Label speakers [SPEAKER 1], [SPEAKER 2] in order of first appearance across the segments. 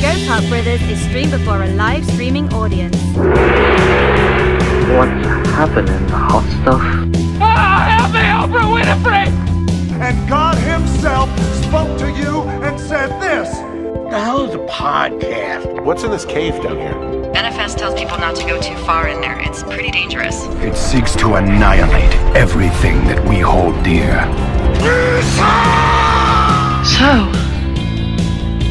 [SPEAKER 1] Go Kart Brothers is streamed before a live streaming audience.
[SPEAKER 2] What's happening, hot stuff?
[SPEAKER 3] Help me, Oprah Winfrey!
[SPEAKER 4] And God himself spoke to you and said this.
[SPEAKER 5] What the hell is a podcast?
[SPEAKER 6] What's in this cave down here?
[SPEAKER 7] NFS tells people not to go too far in there. It's pretty dangerous.
[SPEAKER 5] It seeks to annihilate everything that we hold dear.
[SPEAKER 8] So,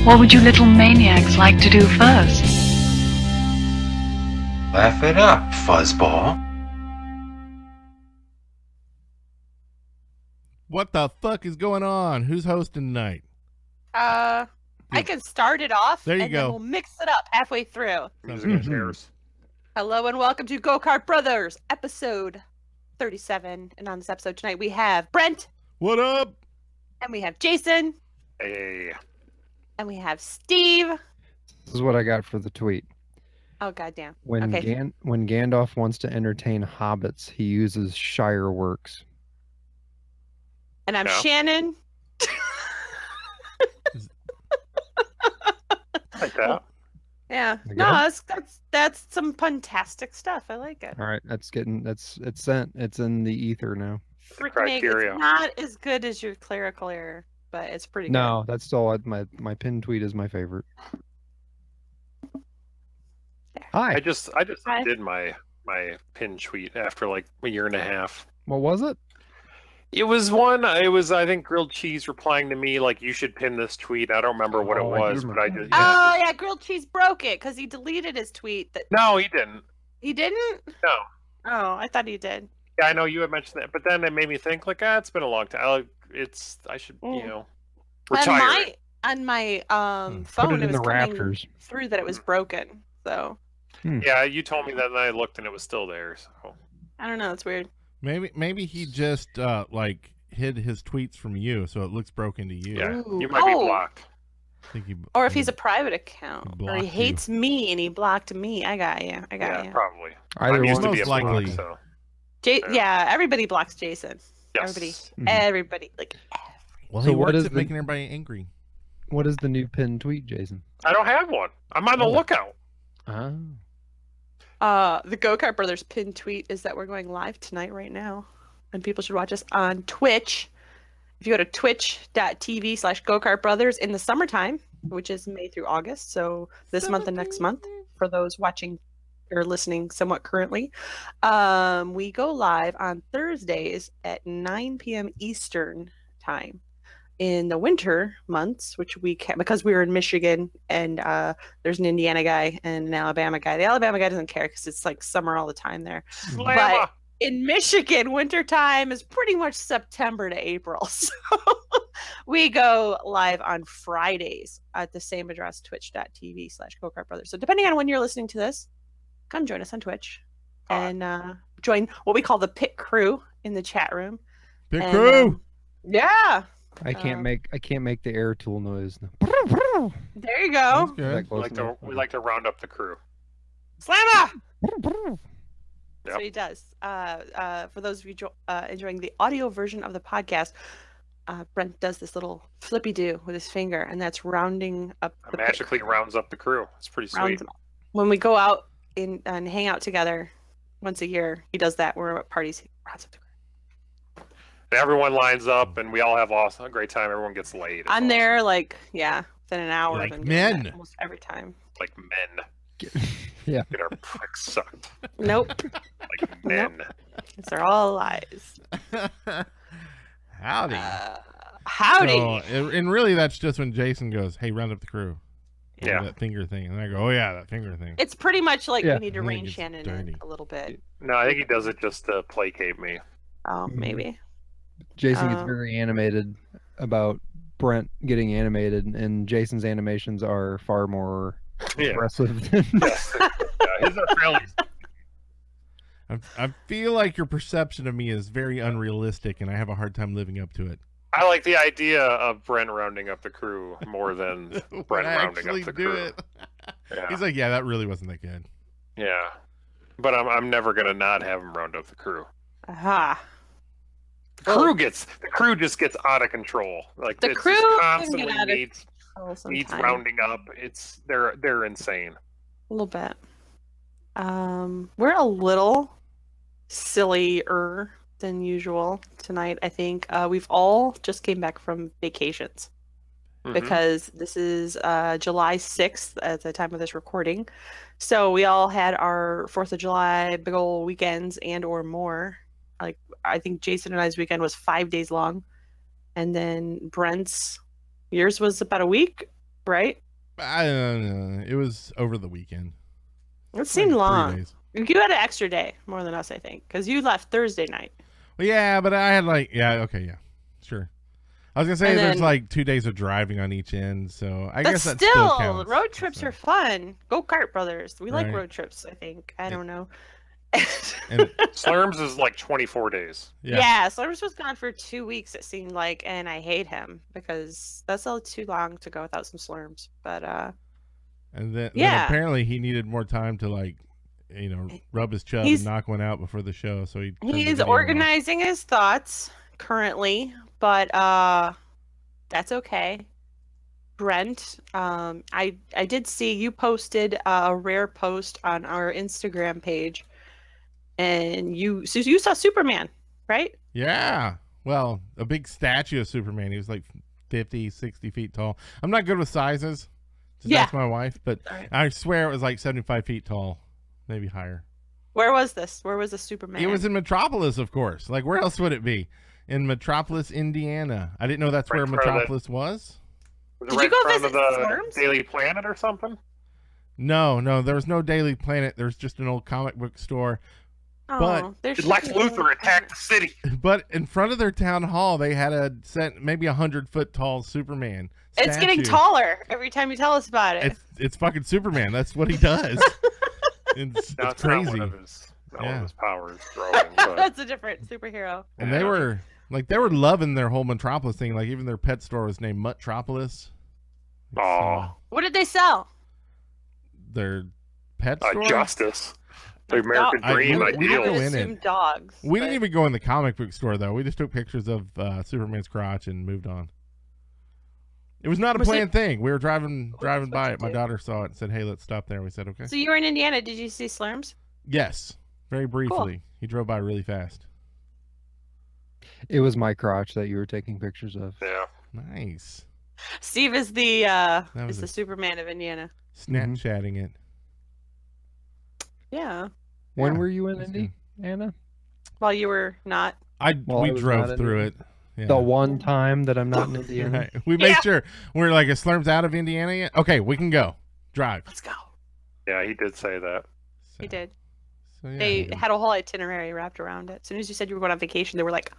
[SPEAKER 8] what would you little maniacs like to do first?
[SPEAKER 5] Laugh it up, fuzzball.
[SPEAKER 9] What the fuck is going on? Who's hosting tonight?
[SPEAKER 10] I can start it off.
[SPEAKER 9] There you
[SPEAKER 10] and
[SPEAKER 9] go.
[SPEAKER 10] Then we'll mix it up halfway through.
[SPEAKER 6] Music and chairs.
[SPEAKER 10] Hello and welcome to Go Kart Brothers, episode 37. And on this episode tonight, we have Brent.
[SPEAKER 9] What up?
[SPEAKER 10] And we have Jason.
[SPEAKER 6] Hey.
[SPEAKER 10] And we have Steve.
[SPEAKER 11] This is what I got for the tweet.
[SPEAKER 10] Oh, goddamn.
[SPEAKER 11] When
[SPEAKER 10] Okay.
[SPEAKER 11] when Gandalf wants to entertain hobbits, he uses Shire works.
[SPEAKER 10] And I'm
[SPEAKER 6] No.
[SPEAKER 10] Shannon.
[SPEAKER 6] Like that.
[SPEAKER 10] Yeah.
[SPEAKER 11] There you
[SPEAKER 10] No,
[SPEAKER 11] go.
[SPEAKER 10] that's some puntastic stuff. I like it.
[SPEAKER 11] All right, it's sent. It's in the ether now.
[SPEAKER 10] Freaking egg.
[SPEAKER 6] criteria.
[SPEAKER 10] It's not as good as your clerical error, but it's pretty
[SPEAKER 11] No, that's still my pinned tweet is my favorite. Hi.
[SPEAKER 6] I just
[SPEAKER 10] Hi.
[SPEAKER 6] did my pin tweet after like a year and a half.
[SPEAKER 11] What was it?
[SPEAKER 6] It was I think Grilled Cheese replying to me like you should pin this tweet. I don't remember what it
[SPEAKER 11] Oh, I do
[SPEAKER 6] was, but
[SPEAKER 11] remember.
[SPEAKER 6] I did.
[SPEAKER 10] Oh, yeah. Grilled Cheese broke it because he deleted his tweet.
[SPEAKER 6] No, he didn't.
[SPEAKER 10] He didn't?
[SPEAKER 6] No.
[SPEAKER 10] Oh, I thought he did.
[SPEAKER 6] Yeah, I know you had mentioned that, but then it made me think like, it's been a long time. I should retire.
[SPEAKER 10] On my
[SPEAKER 11] Put
[SPEAKER 10] phone,
[SPEAKER 11] it
[SPEAKER 10] it
[SPEAKER 11] in
[SPEAKER 10] was
[SPEAKER 11] the
[SPEAKER 10] coming
[SPEAKER 11] rafters.
[SPEAKER 10] through that it was broken. So
[SPEAKER 6] Yeah, you told me that, and I looked, and it was still there. So
[SPEAKER 10] I don't know. It's weird.
[SPEAKER 9] Maybe he just like hid his tweets from you, so it looks broken to you.
[SPEAKER 6] yeah,
[SPEAKER 10] Ooh.
[SPEAKER 6] you might be blocked.
[SPEAKER 9] I think he,
[SPEAKER 10] Or if he's a private account, or
[SPEAKER 9] blocked
[SPEAKER 10] he
[SPEAKER 9] you.
[SPEAKER 10] hates me and he blocked me. I got you.
[SPEAKER 6] Yeah, probably.
[SPEAKER 11] Either
[SPEAKER 6] I'm used
[SPEAKER 11] one.
[SPEAKER 6] to be a
[SPEAKER 9] Most likely.
[SPEAKER 6] block, so
[SPEAKER 10] Yeah, everybody blocks Jason.
[SPEAKER 6] yes.
[SPEAKER 10] Everybody,
[SPEAKER 11] Mhm.
[SPEAKER 10] everybody, like.
[SPEAKER 9] well,
[SPEAKER 11] So
[SPEAKER 9] he
[SPEAKER 11] what
[SPEAKER 9] works
[SPEAKER 11] is
[SPEAKER 9] at
[SPEAKER 11] the-
[SPEAKER 9] making everybody angry.
[SPEAKER 11] What is the new pinned tweet, Jason?
[SPEAKER 6] I don't have one. I'm on the
[SPEAKER 11] Oh.
[SPEAKER 6] lookout.
[SPEAKER 10] The Go Kart Brothers pinned tweet is that we're going live tonight, right now, and people should watch us on Twitch. If you go to twitch.tv/GoKartBrothers in the summertime, which is May through August, so this month and next month, for those watching or listening somewhat currently, we go live on Thursdays at 9 p.m. Eastern time. In the winter months, which we can't, because we were in Michigan and there's an Indiana guy and an Alabama guy. The Alabama guy doesn't care because it's like summer all the time there.
[SPEAKER 6] Slamma!
[SPEAKER 10] In Michigan, winter time is pretty much September to April. So we go live on Fridays at the same address, twitch.tv/GoKartBrothers. So depending on when you're listening to this, come join us on Twitch and join what we call the pit crew in the chat room.
[SPEAKER 9] Big
[SPEAKER 10] And,
[SPEAKER 9] crew.
[SPEAKER 10] Yeah.
[SPEAKER 11] I can't make the air tool noise.
[SPEAKER 10] There you go.
[SPEAKER 9] That's good.
[SPEAKER 6] We like to round up the crew.
[SPEAKER 10] Slammer!
[SPEAKER 6] Yep.
[SPEAKER 10] So he does. For those of you enjoying the audio version of the podcast, Brent does this little flippy do with his finger, and that's rounding up the
[SPEAKER 6] Magically rounds up the crew. It's pretty sweet.
[SPEAKER 10] rounds them up. When we go out and hang out together once a year, he does that. We're at parties. He rounds up the crew.
[SPEAKER 6] And everyone lines up, and we all have a great time. Everyone gets laid. It's
[SPEAKER 10] I'm
[SPEAKER 6] awesome.
[SPEAKER 10] there within an hour.
[SPEAKER 9] Like
[SPEAKER 10] of him doing that
[SPEAKER 9] men.
[SPEAKER 10] almost every time.
[SPEAKER 6] Like men.
[SPEAKER 11] Yeah.
[SPEAKER 6] Get our pricks sucked.
[SPEAKER 10] Nope.
[SPEAKER 6] Like men.
[SPEAKER 10] They're all lies.
[SPEAKER 9] Howdy.
[SPEAKER 10] Howdy.
[SPEAKER 9] And really, that's just when Jason goes, "Hey, round up the crew." You know,
[SPEAKER 6] Yeah.
[SPEAKER 9] that finger thing, and I go, "Oh yeah, that finger thing."
[SPEAKER 10] It's pretty much like
[SPEAKER 11] Yeah.
[SPEAKER 10] we need to
[SPEAKER 9] I think
[SPEAKER 10] rein
[SPEAKER 9] it's
[SPEAKER 10] Shannon
[SPEAKER 9] dirty.
[SPEAKER 10] in a little bit.
[SPEAKER 6] No, I think he does it just to placate me.
[SPEAKER 10] Oh, maybe.
[SPEAKER 11] Jason gets
[SPEAKER 10] Um,
[SPEAKER 11] very animated about Brent getting animated, and Jason's animations are far more
[SPEAKER 6] Yeah.
[SPEAKER 11] aggressive than
[SPEAKER 6] Yes. Yeah, his are fairly.
[SPEAKER 9] I feel like your perception of me is very unrealistic, and I have a hard time living up to it.
[SPEAKER 6] I like the idea of Brent rounding up the crew more than
[SPEAKER 9] When
[SPEAKER 6] Brent
[SPEAKER 9] I
[SPEAKER 6] rounding
[SPEAKER 9] actually
[SPEAKER 6] up the
[SPEAKER 9] do
[SPEAKER 6] crew.
[SPEAKER 9] it.
[SPEAKER 6] Yeah.
[SPEAKER 9] He's like, "Yeah, that really wasn't that good."
[SPEAKER 6] Yeah. But I'm never gonna not have him round up the crew.
[SPEAKER 10] Aha.
[SPEAKER 6] The crew just gets out of control. Like
[SPEAKER 10] The
[SPEAKER 6] it's
[SPEAKER 10] crew
[SPEAKER 6] just
[SPEAKER 10] can
[SPEAKER 6] constantly
[SPEAKER 10] get out of-
[SPEAKER 6] needs
[SPEAKER 10] hell
[SPEAKER 6] needs
[SPEAKER 10] sometime.
[SPEAKER 6] rounding up. They're insane.
[SPEAKER 10] A little bit. We're a little sillier than usual tonight, I think. We've all just came back from vacations because this is July 6th at the time of this recording. So we all had our 4th of July big old weekends and or more. Like, I think Jason and I's weekend was 5 days long. And then Brent's, yours was about a week, right?
[SPEAKER 9] I don't know. It was over the weekend.
[SPEAKER 10] It seemed
[SPEAKER 9] Like 3
[SPEAKER 10] long.
[SPEAKER 9] days.
[SPEAKER 10] You had an extra day, more than us, I think, because you left Thursday night.
[SPEAKER 9] Well, yeah, but I had sure. I was gonna say
[SPEAKER 10] And
[SPEAKER 9] there's
[SPEAKER 10] then-
[SPEAKER 9] like 2 days of driving on each end, so I
[SPEAKER 10] But
[SPEAKER 9] guess that
[SPEAKER 10] still,
[SPEAKER 9] still counts.
[SPEAKER 10] road trips are fun. Go Kart Brothers. We like
[SPEAKER 9] Right.
[SPEAKER 10] road trips, I think. I don't know.
[SPEAKER 9] And
[SPEAKER 6] Slurms is like 24 days.
[SPEAKER 10] Yeah, Slurms was gone for 2 weeks, it seemed like, and I hate him because that's all too long to go without some Slurms. But
[SPEAKER 9] and then
[SPEAKER 10] Yeah.
[SPEAKER 9] apparently he needed more time to rub his chub
[SPEAKER 10] He's-
[SPEAKER 9] and knock one out before the show. So he turned the
[SPEAKER 10] he's
[SPEAKER 9] video off.
[SPEAKER 10] organizing his thoughts currently, but that's okay. Brent, I did see you posted a rare post on our Instagram page, and you saw Superman, right?
[SPEAKER 9] Yeah. Well, a big statue of Superman. He was like 50, 60 feet tall. I'm not good with sizes. Just
[SPEAKER 10] Yeah.
[SPEAKER 9] ask my wife, but
[SPEAKER 10] Alright.
[SPEAKER 9] I swear it was like 75 feet tall, maybe higher.
[SPEAKER 10] Where was this? Where was the Superman?
[SPEAKER 9] It was in Metropolis, of course. Like, where else would it be? In Metropolis, Indiana. I didn't know that's where
[SPEAKER 6] Right in front of
[SPEAKER 9] Metropolis was.
[SPEAKER 6] Was it
[SPEAKER 10] Did
[SPEAKER 6] right
[SPEAKER 10] you go
[SPEAKER 6] in front of
[SPEAKER 10] visit
[SPEAKER 6] the
[SPEAKER 10] Slurms?
[SPEAKER 6] Daily Planet or something?
[SPEAKER 9] No, there was no Daily Planet. There was just an old comic book store.
[SPEAKER 10] Oh,
[SPEAKER 9] but-
[SPEAKER 10] there
[SPEAKER 6] Did
[SPEAKER 10] should
[SPEAKER 6] Lex
[SPEAKER 10] be-
[SPEAKER 6] Luthor attack the city?
[SPEAKER 9] But in front of their town hall, they had a set, maybe 100-foot tall Superman.
[SPEAKER 10] It's getting
[SPEAKER 9] statue.
[SPEAKER 10] taller every time you tell us about it.
[SPEAKER 9] It's fucking Superman. That's what he does. it's
[SPEAKER 6] No,
[SPEAKER 9] it's
[SPEAKER 6] it's not
[SPEAKER 9] crazy.
[SPEAKER 6] one of his
[SPEAKER 9] Yeah.
[SPEAKER 6] powers. Throwing, but
[SPEAKER 10] That's a different superhero.
[SPEAKER 9] And they were loving their whole Metropolis thing. Like, even their pet store was named Metropolis.
[SPEAKER 6] Aw.
[SPEAKER 10] What did they sell?
[SPEAKER 9] Their pet store.
[SPEAKER 6] Justice. The American Dream
[SPEAKER 9] we didn't
[SPEAKER 6] ideal.
[SPEAKER 9] go
[SPEAKER 10] I would
[SPEAKER 9] in
[SPEAKER 10] assume
[SPEAKER 9] it.
[SPEAKER 10] dogs.
[SPEAKER 9] We
[SPEAKER 10] but-
[SPEAKER 9] didn't even go in the comic book store, though. We just took pictures of Superman's crotch and moved on. It was not a
[SPEAKER 10] Was
[SPEAKER 9] planned
[SPEAKER 10] it-
[SPEAKER 9] thing. We were driving
[SPEAKER 10] what
[SPEAKER 9] by
[SPEAKER 10] you
[SPEAKER 9] it. My
[SPEAKER 10] do.
[SPEAKER 9] daughter saw it and said, "Hey, let's stop there." We said, "Okay."
[SPEAKER 10] So you were in Indiana. Did you see Slurms?
[SPEAKER 9] Yes, very briefly. He drove by really fast.
[SPEAKER 11] It was my crotch that you were taking pictures of.
[SPEAKER 6] Yeah.
[SPEAKER 9] Nice.
[SPEAKER 10] Steve is the
[SPEAKER 9] was
[SPEAKER 10] is the
[SPEAKER 9] a-
[SPEAKER 10] Superman of Indiana.
[SPEAKER 9] Snapchatting it.
[SPEAKER 10] Yeah.
[SPEAKER 11] When
[SPEAKER 9] Yeah,
[SPEAKER 11] were you in
[SPEAKER 9] that's
[SPEAKER 11] Indy, Anna?
[SPEAKER 10] While you were not.
[SPEAKER 11] Well,
[SPEAKER 9] We
[SPEAKER 11] I was
[SPEAKER 9] drove
[SPEAKER 11] not in
[SPEAKER 9] through
[SPEAKER 11] it.
[SPEAKER 9] it. Yeah.
[SPEAKER 11] The one time that I'm not in Indiana.
[SPEAKER 9] Right. We made
[SPEAKER 10] Yeah.
[SPEAKER 9] sure we're like, "Is Slurm's out of Indiana yet? Okay, we can go. Drive."
[SPEAKER 10] Let's go.
[SPEAKER 6] Yeah, he did say that.
[SPEAKER 9] So,
[SPEAKER 10] He did.
[SPEAKER 9] so, yeah,
[SPEAKER 10] They had a whole itinerary wrapped around it. As soon as you said you were going on vacation, they were like,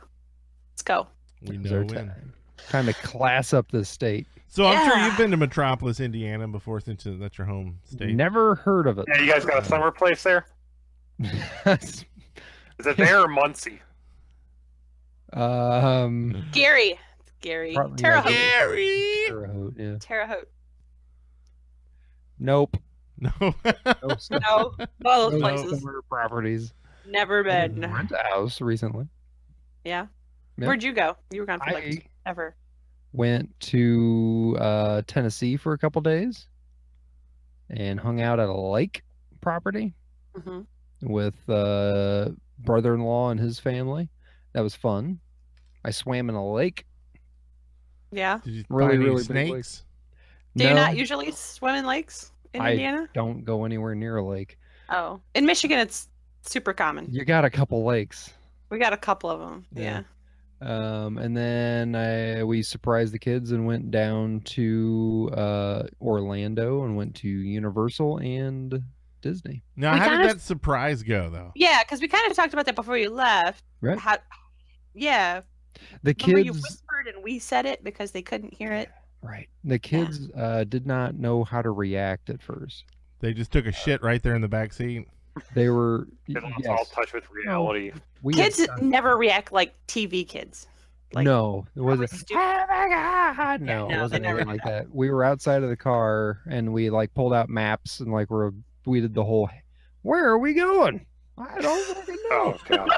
[SPEAKER 10] "Let's go."
[SPEAKER 9] we
[SPEAKER 11] It was
[SPEAKER 9] know
[SPEAKER 11] our
[SPEAKER 9] when.
[SPEAKER 11] time to class up the state.
[SPEAKER 9] So I'm sure
[SPEAKER 10] Yeah.
[SPEAKER 9] you've been to Metropolis, Indiana before, since that's your home state.
[SPEAKER 11] Never heard of it.
[SPEAKER 6] Yeah, you guys got a summer place there? Is it there or Muncie?
[SPEAKER 10] Gary.
[SPEAKER 11] Probably
[SPEAKER 10] Terre
[SPEAKER 11] like
[SPEAKER 10] Haute.
[SPEAKER 9] Gary.
[SPEAKER 11] Terre Haute, yeah.
[SPEAKER 10] Terre Haute.
[SPEAKER 9] No.
[SPEAKER 11] No,
[SPEAKER 10] No. All those
[SPEAKER 11] no
[SPEAKER 10] places.
[SPEAKER 11] summer properties.
[SPEAKER 10] Never been.
[SPEAKER 11] Rent a house recently.
[SPEAKER 10] Yeah.
[SPEAKER 11] Yeah.
[SPEAKER 10] Where'd you go? You were gone for
[SPEAKER 11] I
[SPEAKER 10] like ever.
[SPEAKER 11] went to Tennessee for a couple days and hung out at a lake property
[SPEAKER 10] hmm
[SPEAKER 11] with brother-in-law and his family. That was fun. I swam in a lake.
[SPEAKER 10] Yeah.
[SPEAKER 9] Did you
[SPEAKER 11] Really,
[SPEAKER 9] find any
[SPEAKER 11] really big lake.
[SPEAKER 9] snakes?
[SPEAKER 10] Do you
[SPEAKER 11] No,
[SPEAKER 10] not usually swim in lakes in
[SPEAKER 11] I
[SPEAKER 10] Indiana?
[SPEAKER 11] don't go anywhere near a lake.
[SPEAKER 10] Oh, in Michigan, it's super common.
[SPEAKER 11] You got a couple lakes.
[SPEAKER 10] We got a couple of them.
[SPEAKER 11] Yeah.
[SPEAKER 10] Yeah.
[SPEAKER 11] And then we surprised the kids and went down to Orlando and went to Universal and Disney.
[SPEAKER 9] Now,
[SPEAKER 10] We
[SPEAKER 9] how
[SPEAKER 10] kind
[SPEAKER 9] did
[SPEAKER 10] of-
[SPEAKER 9] that surprise go, though?
[SPEAKER 10] Yeah, because we kind of talked about that before you left.
[SPEAKER 11] Right.
[SPEAKER 10] Yeah.
[SPEAKER 11] The
[SPEAKER 10] Remember you
[SPEAKER 11] kids,
[SPEAKER 10] whispered and we said it because they couldn't hear it.
[SPEAKER 11] right? The kids did not know how to react at first.
[SPEAKER 9] They just took a shit right there in the back seat.
[SPEAKER 11] They were
[SPEAKER 6] They lost
[SPEAKER 11] yes,
[SPEAKER 6] all touch with reality.
[SPEAKER 11] we had
[SPEAKER 10] Kids
[SPEAKER 11] done-
[SPEAKER 10] never react like TV kids. Like,
[SPEAKER 11] no, it wasn't.
[SPEAKER 10] stupid.
[SPEAKER 11] Oh my God! No,
[SPEAKER 10] no,
[SPEAKER 11] it wasn't
[SPEAKER 10] they never
[SPEAKER 11] anything
[SPEAKER 10] do
[SPEAKER 11] like that. We were outside of the car and we like pulled out maps and like we did the whole. Where are we going? I don't fucking know.
[SPEAKER 6] Oh god.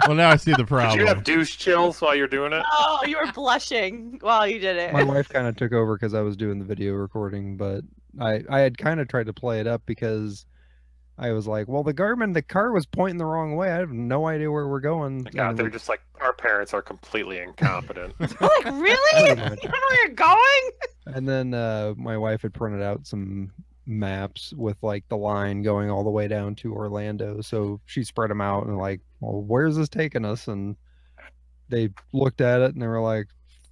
[SPEAKER 9] Well, now I see the problem.
[SPEAKER 6] Did you have douche chills while you're doing it?
[SPEAKER 10] Oh, you were blushing while you did it.
[SPEAKER 11] My wife kind of took over because I was doing the video recording, but I had kind of tried to play it up because I was like, well, the car was pointing the wrong way. I have no idea where we're going.
[SPEAKER 6] God, they're just like, our parents are completely incompetent.
[SPEAKER 10] Like, really? You don't know where you're going?
[SPEAKER 11] And then my wife had printed out some maps with like the line going all the way down to Orlando. So she spread them out and like, well, where's this taking us? And they looked at it and they were like,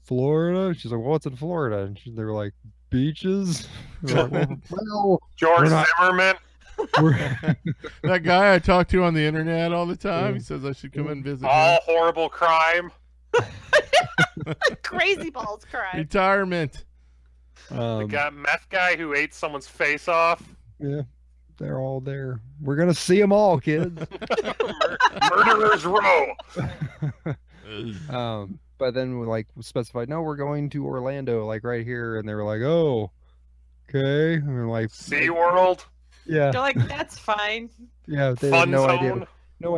[SPEAKER 11] Florida? She's like, well, what's in Florida? And they were like, beaches? Like, well,
[SPEAKER 6] George Zimmerman?
[SPEAKER 9] That guy I talk to on the internet all the time, he says I should come and visit
[SPEAKER 6] all
[SPEAKER 9] him.
[SPEAKER 6] horrible crime.
[SPEAKER 10] Crazy balls crime.
[SPEAKER 9] Retirement.
[SPEAKER 6] The meth guy who ate someone's face off.
[SPEAKER 11] Yeah, they're all there. We're gonna see them all, kids.
[SPEAKER 6] Murderers Row.
[SPEAKER 11] But then we like specified, no, we're going to Orlando, like right here, and they were like, oh, okay. And we're like,
[SPEAKER 6] SeaWorld.
[SPEAKER 11] Yeah.
[SPEAKER 10] You're like, that's fine.
[SPEAKER 11] Yeah, they
[SPEAKER 6] Fun
[SPEAKER 11] had no
[SPEAKER 6] zone.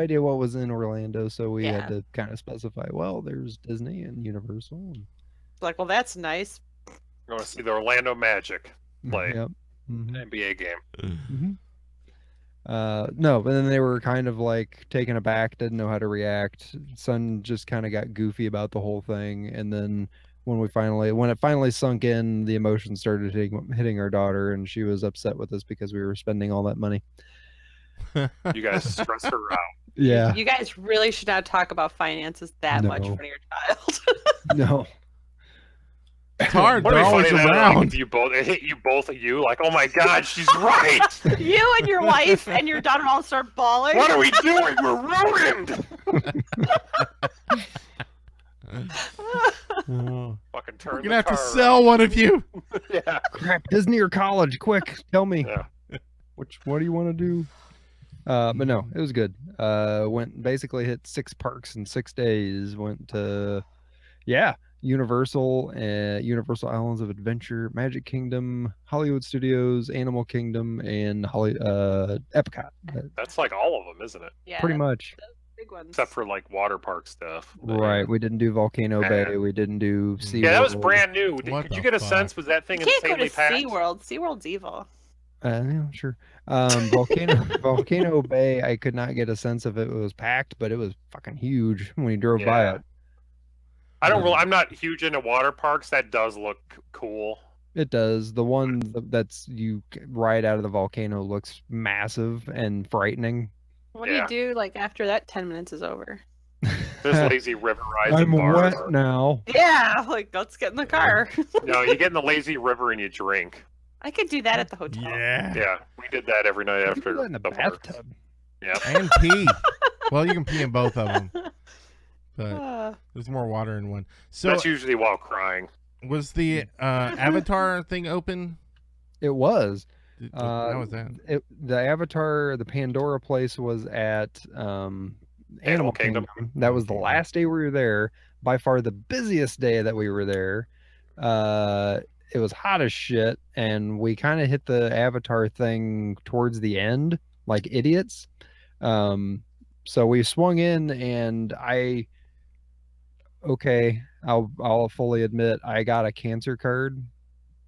[SPEAKER 11] idea what was in Orlando, so we
[SPEAKER 10] Yeah.
[SPEAKER 11] had to kind of specify. Well, there's Disney and Universal. And...
[SPEAKER 10] Like, well, that's nice.
[SPEAKER 6] You want to see the Orlando Magic play
[SPEAKER 11] Yep. Mm-hmm.
[SPEAKER 6] NBA game.
[SPEAKER 11] Mm-hmm. No, but then they were kind of like taken aback, didn't know how to react. Son just kind of got goofy about the whole thing, and then when it finally sunk in, the emotions started hitting our daughter, and she was upset with us because we were spending all that money.
[SPEAKER 6] You guys stress her out.
[SPEAKER 11] Yeah.
[SPEAKER 10] You guys really should not talk about finances that much in front of your child.
[SPEAKER 11] No.
[SPEAKER 9] It's hard.
[SPEAKER 6] Wouldn't
[SPEAKER 9] They're
[SPEAKER 6] it be
[SPEAKER 9] always
[SPEAKER 6] funny that,
[SPEAKER 9] around.
[SPEAKER 6] like, it hit you both of you like, oh my god, she's right.
[SPEAKER 10] You and your wife and your daughter all start bawling.
[SPEAKER 6] What are we doing? We're ruined. Fucking turn.
[SPEAKER 9] You're gonna have to sell one of you.
[SPEAKER 6] Yeah.
[SPEAKER 11] Crap, Disney or college? Quick, tell me.
[SPEAKER 6] Yeah.
[SPEAKER 11] What do you want to do? But no, it was good. Basically hit 6 parks in 6 days. Went to, Universal, Universal Islands of Adventure, Magic Kingdom, Hollywood Studios, Animal Kingdom, and Epcot.
[SPEAKER 6] That's like all of them, isn't it?
[SPEAKER 10] Yeah,
[SPEAKER 11] Pretty much.
[SPEAKER 10] big ones.
[SPEAKER 6] Except for like water park stuff.
[SPEAKER 11] Right. We didn't do Volcano Bay. We didn't do SeaWorld.
[SPEAKER 6] Yeah, that was brand new. Could you get a
[SPEAKER 9] fuck?
[SPEAKER 6] sense? Was that thing
[SPEAKER 10] You can't go to
[SPEAKER 6] insanely packed?
[SPEAKER 10] SeaWorld. SeaWorld's evil.
[SPEAKER 11] Yeah, sure. Volcano Bay, I could not get a sense of it was packed, but it was fucking huge when you drove by it.
[SPEAKER 6] I'm not huge into water parks. That does look cool.
[SPEAKER 11] It does. The one that's you ride out of the volcano looks massive and frightening.
[SPEAKER 10] What do you do like after that 10 minutes is over?
[SPEAKER 6] There's lazy river rides.
[SPEAKER 11] I'm
[SPEAKER 6] and bars.
[SPEAKER 11] wet now.
[SPEAKER 10] Yeah, like let's get in the car.
[SPEAKER 6] No, you get in the lazy river and you drink.
[SPEAKER 10] I could do that at the hotel.
[SPEAKER 9] Yeah.
[SPEAKER 6] We did that every night after
[SPEAKER 11] in the bathtub.
[SPEAKER 6] Yeah.
[SPEAKER 9] And pee. Well, you can pee in both of them. But there's more water in one. So
[SPEAKER 6] that's usually while crying.
[SPEAKER 9] Was the Avatar thing open?
[SPEAKER 11] It was.
[SPEAKER 9] How was that?
[SPEAKER 11] The Avatar, the Pandora place was at Animal Kingdom. That was the last day we were there. By far the busiest day that we were there. It was hot as shit, and we kind of hit the Avatar thing towards the end, like idiots. So we swung in, and I'll fully admit I got a cancer card.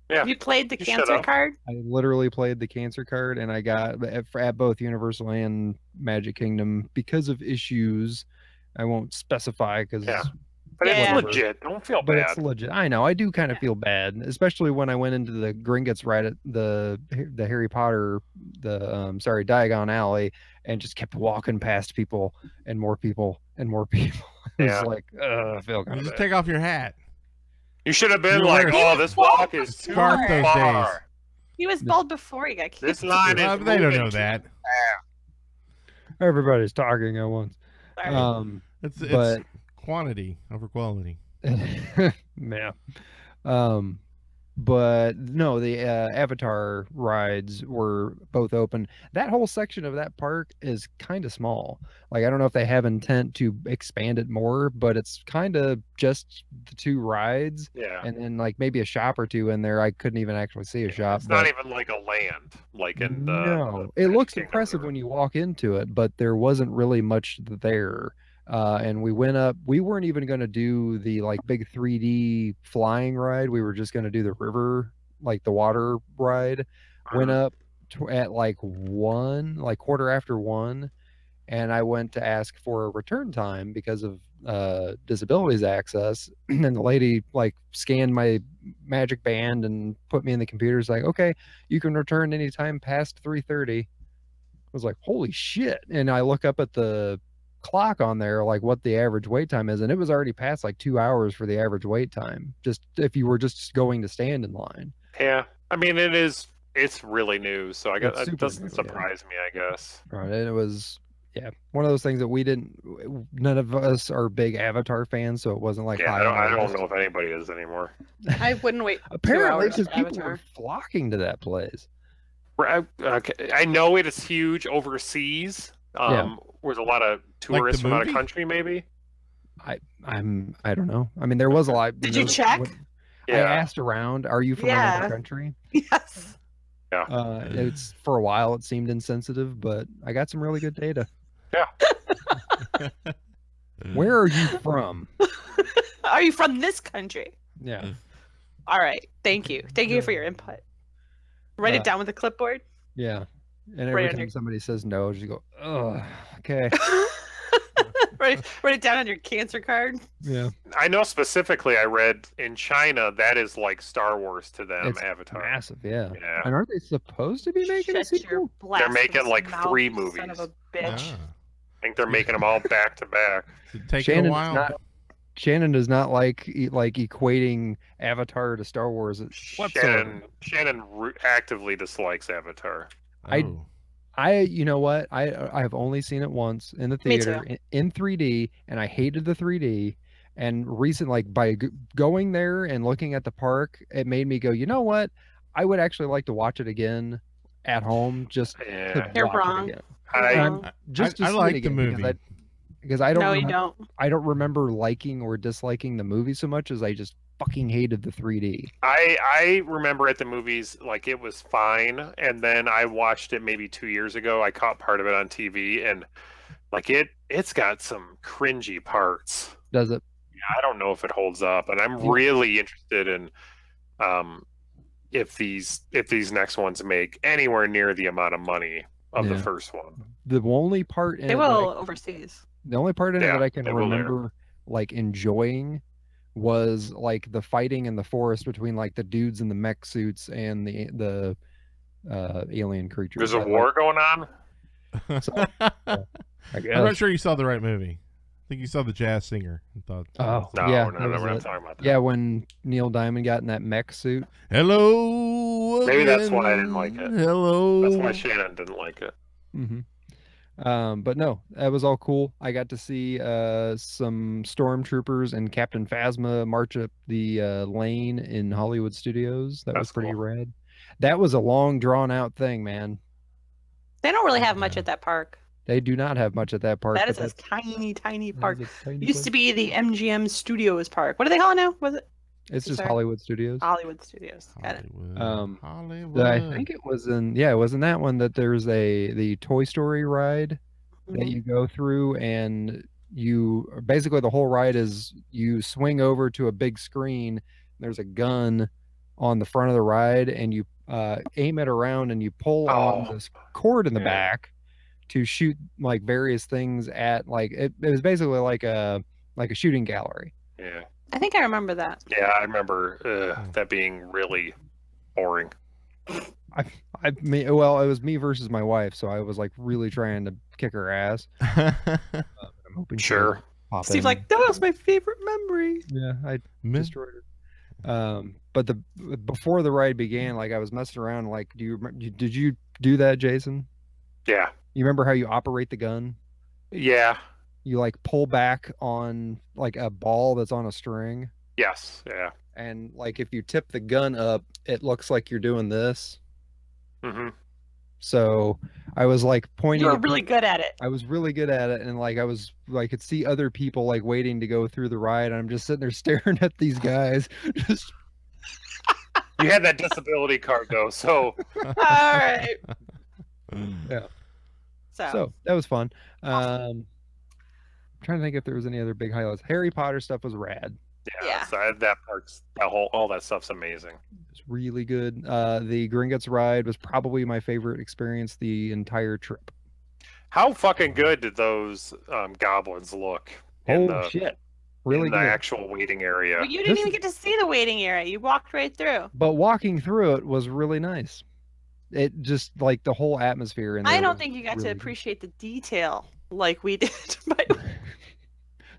[SPEAKER 6] Yeah.
[SPEAKER 10] You played the cancer card?
[SPEAKER 11] I literally played the cancer card, and I got at both Universal and Magic Kingdom because of issues. I won't specify because.
[SPEAKER 6] Yeah. But it's legit. Don't feel
[SPEAKER 11] but
[SPEAKER 6] bad.
[SPEAKER 11] It's legit. I know. I do kind of feel bad, especially when I went into the Gringotts right at the Harry Potter, Diagon Alley, and just kept walking past people and more people and more people. It's like, I feel kind of
[SPEAKER 9] just
[SPEAKER 11] bad.
[SPEAKER 9] take off your hat.
[SPEAKER 6] You should have been like, oh, this walk is too
[SPEAKER 9] Scarf those
[SPEAKER 6] far.
[SPEAKER 9] days.
[SPEAKER 10] He was bald before he got cancer.
[SPEAKER 6] This line is
[SPEAKER 9] They don't know that.
[SPEAKER 11] Everybody's talking at once.
[SPEAKER 9] It's quantity over quality.
[SPEAKER 11] Yeah. But no, the Avatar rides were both open. That whole section of that park is kind of small. Like, I don't know if they have intent to expand it more, but it's kind of just the 2 rides.
[SPEAKER 6] Yeah.
[SPEAKER 11] And then like maybe a shop or 2 in there. I couldn't even actually see a shop.
[SPEAKER 6] It's not even like a land, like in the.
[SPEAKER 11] No, it looks impressive when you walk into it, but there wasn't really much there. And we went up. We weren't even going to do the like big 3D flying ride. We were just going to do the river, like the water ride. Went up at like 1, like 1:15, and I went to ask for a return time because of disabilities access. And the lady like scanned my magic band and put me in the computer. It's like, okay, you can return anytime past 3:30. I was like, holy shit! And I look up at the clock on there, like what the average wait time is, and it was already past like 2 hours for the average wait time, just if you were just going to stand in line.
[SPEAKER 6] Yeah, I mean, it's really new, so I guess it doesn't surprise me, I guess.
[SPEAKER 11] Right, and it was one of those things that none of us are big Avatar fans, so it wasn't like
[SPEAKER 6] I don't know if anybody is anymore.
[SPEAKER 10] I wouldn't wait.
[SPEAKER 11] Apparently, because people are flocking to that place.
[SPEAKER 6] I know it is huge overseas. Was a lot of tourists from out of country, maybe.
[SPEAKER 11] I don't know. I mean, there was a lot.
[SPEAKER 10] Did you check?
[SPEAKER 11] I asked around. Are you from another country?
[SPEAKER 10] Yes.
[SPEAKER 6] Yeah.
[SPEAKER 11] It's for a while it seemed insensitive, but I got some really good data.
[SPEAKER 6] Yeah.
[SPEAKER 11] Where are you from?
[SPEAKER 10] Are you from this country?
[SPEAKER 11] Yeah.
[SPEAKER 10] All right. Thank you. Thank you for your input. Write it down with a clipboard.
[SPEAKER 11] Yeah. And every time somebody says no, just go, oh, okay.
[SPEAKER 10] Write it down on your cancer card.
[SPEAKER 11] Yeah.
[SPEAKER 6] I know specifically I read in China that is like Star Wars to them,
[SPEAKER 11] it's
[SPEAKER 6] Avatar.
[SPEAKER 11] Massive, yeah. And aren't they supposed to be making a sequel?
[SPEAKER 6] They're making like 3 movies.
[SPEAKER 10] Son of a bitch.
[SPEAKER 6] I think they're making them all back to back.
[SPEAKER 9] Taking a while.
[SPEAKER 11] Shannon does not like equating Avatar to Star Wars whatsoever.
[SPEAKER 6] Shannon actively dislikes Avatar.
[SPEAKER 11] You know what? I have only seen it once in the theater in 3D, and I hated the 3D. And by going there and looking at the park, it made me go, you know what? I would actually like to watch it again at home. Just
[SPEAKER 10] You're wrong.
[SPEAKER 9] I like the movie
[SPEAKER 11] because I don't.
[SPEAKER 10] No, you don't.
[SPEAKER 11] I don't remember liking or disliking the movie so much as I just fucking hated the 3D.
[SPEAKER 6] I remember at the movies like it was fine, and then I watched it maybe 2 years ago. I caught part of it on TV, and like it's got some cringy parts.
[SPEAKER 11] Does it?
[SPEAKER 6] Yeah, I don't know if it holds up, and I'm really interested in if these next ones make anywhere near the amount of money of the first one.
[SPEAKER 11] The only part in
[SPEAKER 10] they will overseas.
[SPEAKER 11] The only part in it that I can remember like enjoying was like the fighting in the forest between like the dudes in the mech suits and the alien creatures.
[SPEAKER 6] There's a war going on.
[SPEAKER 11] So,
[SPEAKER 9] I'm not sure you saw the right movie. I think you saw The Jazz Singer.
[SPEAKER 6] No, we're not talking about that.
[SPEAKER 11] Yeah, when Neil Diamond got in that mech suit.
[SPEAKER 9] Hello.
[SPEAKER 6] Maybe that's why I didn't like it.
[SPEAKER 9] Hello.
[SPEAKER 6] That's why Shannon didn't like it.
[SPEAKER 11] Mm-hmm. But no, that was all cool. I got to see some stormtroopers and Captain Phasma march up the lane in Hollywood Studios. That was pretty rad. That was a long, drawn-out thing, man.
[SPEAKER 10] They don't really have much at that park.
[SPEAKER 11] They do not have much at that park.
[SPEAKER 10] That is a tiny, tiny park. Used to be the MGM Studios Park. What do they call it now? Was it?
[SPEAKER 11] It's just Hollywood Studios.
[SPEAKER 10] Hollywood Studios. Got it.
[SPEAKER 9] Hollywood.
[SPEAKER 11] I think it was in it was in that one that there's the Toy Story ride that you go through, and you basically the whole ride is you swing over to a big screen. There's a gun on the front of the ride, and you aim it around, and you pull on this cord in the back to shoot like various things at like it was basically like a shooting gallery.
[SPEAKER 6] Yeah.
[SPEAKER 10] I think I remember that.
[SPEAKER 6] Yeah, I remember that being really boring.
[SPEAKER 11] Well, it was me versus my wife, so I was like really trying to kick her ass. I'm hoping
[SPEAKER 6] sure.
[SPEAKER 10] Steve's like, that was my favorite memory.
[SPEAKER 11] Yeah, I destroyed her. But before the ride began, like I was messing around. Like, did you do that, Jason?
[SPEAKER 6] Yeah.
[SPEAKER 11] You remember how you operate the gun?
[SPEAKER 6] Yeah.
[SPEAKER 11] You like pull back on like a ball that's on a string.
[SPEAKER 6] Yes. Yeah.
[SPEAKER 11] and like if you tip the gun up, it looks like you're doing this.
[SPEAKER 6] Mm-hmm.
[SPEAKER 11] So I was like pointing.
[SPEAKER 10] You were really good at it.
[SPEAKER 11] I was really good at it, and like I could see other people like waiting to go through the ride, and I'm just sitting there staring at these guys. Just...
[SPEAKER 6] You had that disability card though, so.
[SPEAKER 10] All right.
[SPEAKER 11] Yeah.
[SPEAKER 10] So
[SPEAKER 11] that was fun.
[SPEAKER 10] Awesome.
[SPEAKER 11] I'm trying to think if there was any other big highlights. Harry Potter stuff was rad.
[SPEAKER 6] Yeah. So that part's all that stuff's amazing.
[SPEAKER 11] It's really good. The Gringotts ride was probably my favorite experience the entire trip.
[SPEAKER 6] How fucking good did those goblins look?
[SPEAKER 11] Shit. Really
[SPEAKER 6] in the
[SPEAKER 11] good.
[SPEAKER 6] actual waiting area.
[SPEAKER 10] Well, you didn't even get to see the waiting area. You walked right through.
[SPEAKER 11] But walking through it was really nice. It just like the whole atmosphere in there.
[SPEAKER 10] I don't think you got to appreciate the detail like we did. But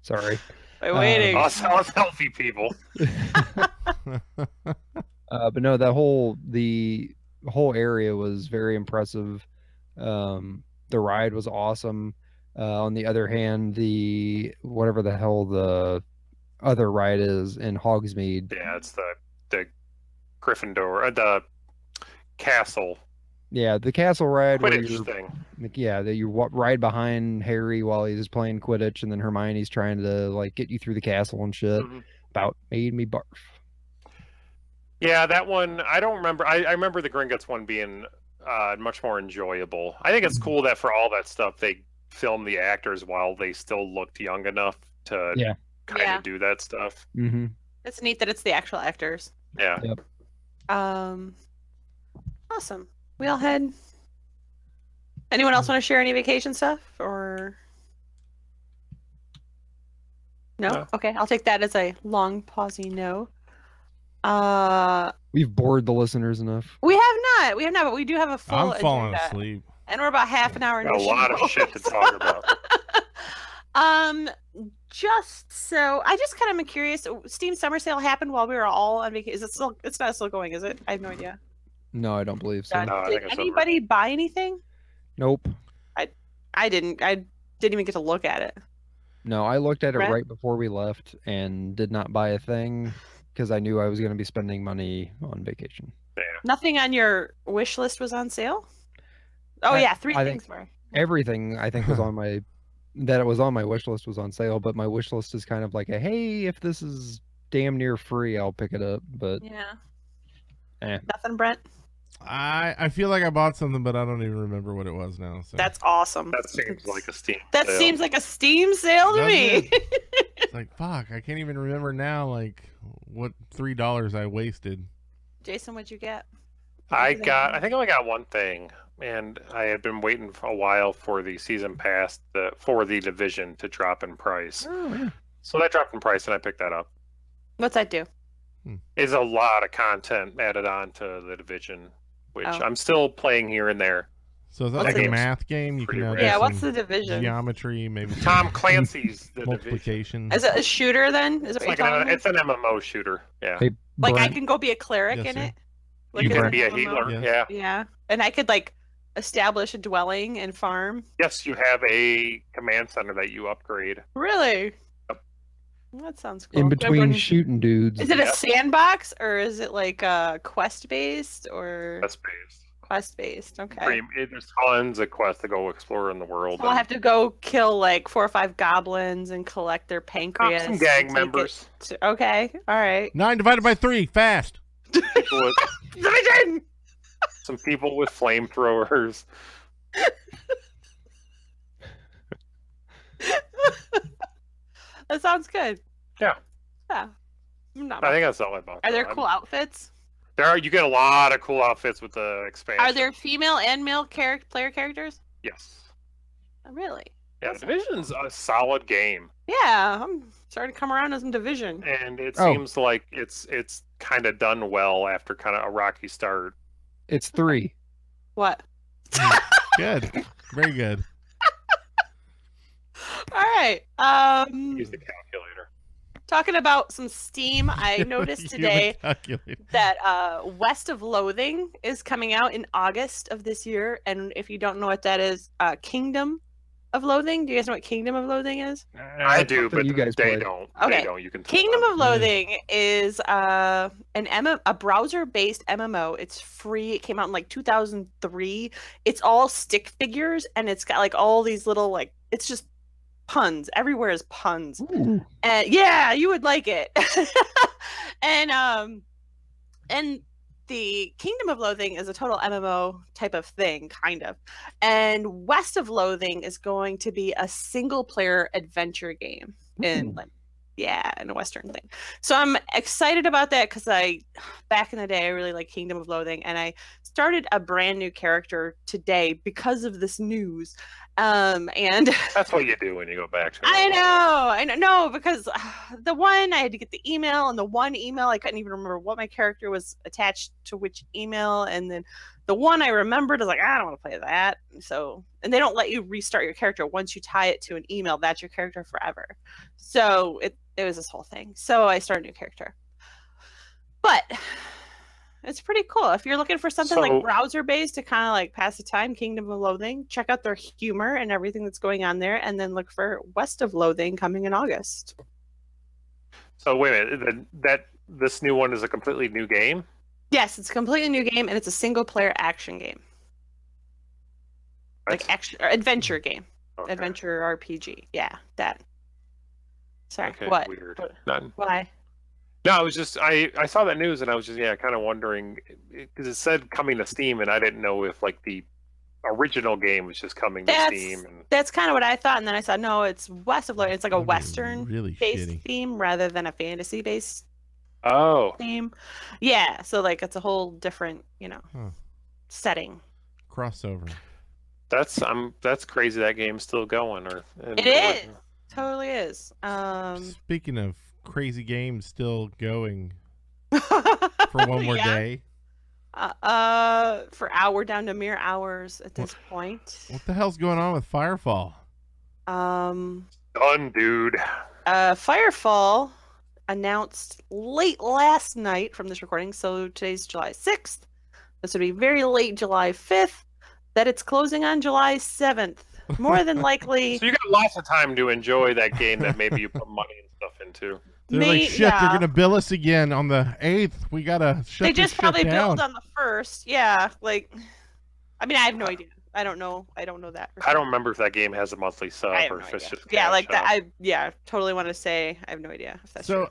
[SPEAKER 11] sorry.
[SPEAKER 10] By waiting.
[SPEAKER 6] Us healthy people.
[SPEAKER 11] But no, the whole area was very impressive. The ride was awesome. On the other hand, whatever the hell the other ride is in Hogsmeade.
[SPEAKER 6] Yeah, it's the Gryffindor, the castle.
[SPEAKER 11] Yeah, the castle ride.
[SPEAKER 6] Quidditch thing.
[SPEAKER 11] Yeah, that you ride behind Harry while he's playing Quidditch, and then Hermione's trying to like get you through the castle and shit.
[SPEAKER 6] Mm-hmm.
[SPEAKER 11] About made me barf.
[SPEAKER 6] Yeah, that one I don't remember. I remember the Gringotts one being much more enjoyable. I think it's cool that for all that stuff they film the actors while they still looked young enough to kind of do that stuff.
[SPEAKER 11] Mm-hmm.
[SPEAKER 10] It's neat that it's the actual actors.
[SPEAKER 6] Yeah.
[SPEAKER 11] Yep.
[SPEAKER 10] Awesome. We all had. Anyone else want to share any vacation stuff or? No? Okay, I'll take that as a long pausey no.
[SPEAKER 11] We've bored the listeners enough.
[SPEAKER 10] We have not, but we do have a full
[SPEAKER 9] I'm falling
[SPEAKER 10] agenda.
[SPEAKER 9] asleep.
[SPEAKER 10] And we're about half an hour into
[SPEAKER 6] A lot of shit to talk about.
[SPEAKER 10] Just so I just kind of am curious. Steam Summer Sale happened while we were all on vacation. Is it still? It's not still going, is it? I have no idea.
[SPEAKER 11] No, I don't believe so.
[SPEAKER 6] No,
[SPEAKER 10] Did anybody buy anything?
[SPEAKER 11] Nope.
[SPEAKER 10] I didn't. I didn't even get to look at it.
[SPEAKER 11] No, I looked at it
[SPEAKER 10] Brent?
[SPEAKER 11] right before we left and did not buy a thing because I knew I was going to be spending money on vacation.
[SPEAKER 6] Yeah.
[SPEAKER 10] Nothing on your wish list was on sale? Oh, yeah, three things were.
[SPEAKER 11] Everything I think was on my wish list was on sale, but my wish list is kind of like a, hey, if this is damn near free, I'll pick it up. But
[SPEAKER 10] yeah. Nothing, Brent?
[SPEAKER 9] I feel like I bought something, but I don't even remember what it was now. So.
[SPEAKER 10] That's awesome.
[SPEAKER 6] That seems like a Steam
[SPEAKER 10] That
[SPEAKER 6] sale.
[SPEAKER 10] seems like a Steam sale to me.
[SPEAKER 9] It's like, fuck, I can't even remember now, like, what $3 I wasted.
[SPEAKER 10] Jason, what'd you get?
[SPEAKER 6] I think I only got one thing, and I had been waiting for a while for the season pass for the Division to drop in price.
[SPEAKER 11] Oh, yeah.
[SPEAKER 6] So that dropped in price, and I picked that up.
[SPEAKER 10] What's that do?
[SPEAKER 6] It's a lot of content added on to the Division, which I'm still playing here and there.
[SPEAKER 9] So is that like a math game? You can have
[SPEAKER 10] what's the Division?
[SPEAKER 9] Geometry, maybe.
[SPEAKER 6] Tom Clancy's the
[SPEAKER 9] multiplication.
[SPEAKER 10] Is it a shooter then? Is it
[SPEAKER 6] it's an MMO shooter. Yeah.
[SPEAKER 11] Hey,
[SPEAKER 10] like I can go be a cleric in it. Like
[SPEAKER 6] you can be a healer.
[SPEAKER 9] Yes.
[SPEAKER 10] Yeah, and I could like establish a dwelling and farm.
[SPEAKER 6] Yes, you have a command center that you upgrade.
[SPEAKER 10] Really?
[SPEAKER 6] Yep.
[SPEAKER 10] That sounds cool.
[SPEAKER 11] In between shooting dudes.
[SPEAKER 10] Is it a sandbox or is it like quest based or
[SPEAKER 6] quest based?
[SPEAKER 10] Quest based. Okay.
[SPEAKER 6] There's tons of quests to go explore in the world.
[SPEAKER 10] So I'll have to go kill like 4 or 5 goblins and collect their pancreas.
[SPEAKER 6] Some gang members.
[SPEAKER 10] Okay. All right.
[SPEAKER 9] 9 divided by 3. Fast.
[SPEAKER 6] Some people with flamethrowers.
[SPEAKER 10] That sounds good.
[SPEAKER 6] Yeah.
[SPEAKER 10] Yeah.
[SPEAKER 6] I think that's all I bought.
[SPEAKER 10] Are there cool outfits?
[SPEAKER 6] You get a lot of cool outfits with the expansion.
[SPEAKER 10] Are there female and male player characters?
[SPEAKER 6] Yes.
[SPEAKER 10] Really?
[SPEAKER 6] Yeah, Division's a solid game.
[SPEAKER 10] Yeah, I'm starting to come around to some Division.
[SPEAKER 6] And it seems like it's kind of done well after kind of a rocky start.
[SPEAKER 11] It's 3.
[SPEAKER 10] What?
[SPEAKER 9] Good. Very good.
[SPEAKER 10] All right.
[SPEAKER 6] Use the calculator.
[SPEAKER 10] Talking about some Steam, I noticed today that West of Loathing is coming out in August of this year. And if you don't know what that is, Kingdom of Loathing? Do you guys know what Kingdom of Loathing is?
[SPEAKER 6] I do, but
[SPEAKER 11] you guys
[SPEAKER 6] they
[SPEAKER 11] play.
[SPEAKER 6] don't.
[SPEAKER 10] Okay.
[SPEAKER 6] They don't. You can
[SPEAKER 10] Kingdom of Loathing is a browser-based MMO. It's free. It came out in like 2003. It's all stick figures, and it's got like all these little like it's just puns. Everywhere is puns.
[SPEAKER 11] Ooh.
[SPEAKER 10] And yeah, you would like it. and the Kingdom of Loathing is a total MMO type of thing, kind of. And West of Loathing is going to be a single-player adventure game in a Western thing. So I'm excited about that because back in the day, I really liked Kingdom of Loathing, and I started a brand new character today because of this news. And
[SPEAKER 6] that's what you do when you go back to it.
[SPEAKER 10] I know, because the one I had to get the email, and the one email I couldn't even remember what my character was attached to which email, and then the one I remembered is like, I don't want to play that. So, and they don't let you restart your character once you tie it to an email. That's your character forever. So it was this whole thing. So I started a new character, but it's pretty cool. If you're looking for something like browser-based to kind of like pass the time, Kingdom of Loathing, check out their humor and everything that's going on there, and then look for West of Loathing coming in August.
[SPEAKER 6] So wait a minute, this new one is a completely new game?
[SPEAKER 10] Yes, it's a completely new game, and it's a single-player action game. Like action or adventure game. Okay. Adventure RPG. Yeah, that. Sorry,
[SPEAKER 6] okay,
[SPEAKER 10] what?
[SPEAKER 6] Weird. None.
[SPEAKER 10] Why?
[SPEAKER 6] No, I was just I saw that news and I was just kind of wondering because it said coming to Steam and I didn't know if like the original game was just coming to Steam. And
[SPEAKER 10] that's kind of what I thought, and then I saw no, it's West of Loathing. It's like a Western
[SPEAKER 9] really
[SPEAKER 10] based
[SPEAKER 9] shitty
[SPEAKER 10] theme rather than a fantasy based theme. Yeah, so like it's a whole different setting.
[SPEAKER 9] Crossover.
[SPEAKER 6] That's crazy. That game's still going,
[SPEAKER 10] it is. Totally is.
[SPEAKER 9] Speaking of crazy games still going for one more day.
[SPEAKER 10] We're down to mere hours at this point.
[SPEAKER 9] What the hell's going on with FireFall?
[SPEAKER 6] Done, dude.
[SPEAKER 10] FireFall announced late last night from this recording, so today's July 6th. This would be very late July 5th, that it's closing on July 7th. More than likely.
[SPEAKER 6] So you got lots of time to enjoy that game that maybe you put money and stuff into.
[SPEAKER 9] They're like, shit, they're going to bill us again on the 8th. We got to shut this shit down.
[SPEAKER 10] They just probably billed on the 1st. Yeah. Like, I mean, I have no idea. I don't know. I don't know that.
[SPEAKER 6] I don't remember if that game has a monthly sub or if it's just
[SPEAKER 10] that. Totally want to say I have no idea if that's true.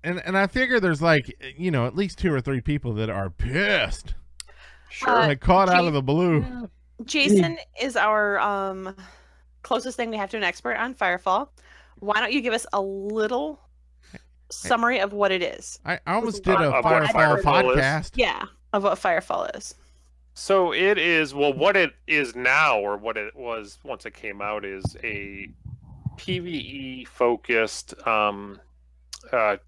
[SPEAKER 9] And I figure there's like, at least 2 or 3 people that are pissed.
[SPEAKER 6] Sure.
[SPEAKER 9] Caught out of the blue.
[SPEAKER 10] Jason is our closest thing we have to an expert on FireFall. Why don't you give us a little summary of what it is?
[SPEAKER 9] I almost did a FireFall podcast.
[SPEAKER 10] Yeah, of what FireFall is.
[SPEAKER 6] So it is, what it is now, or what it was once it came out, is a PvE-focused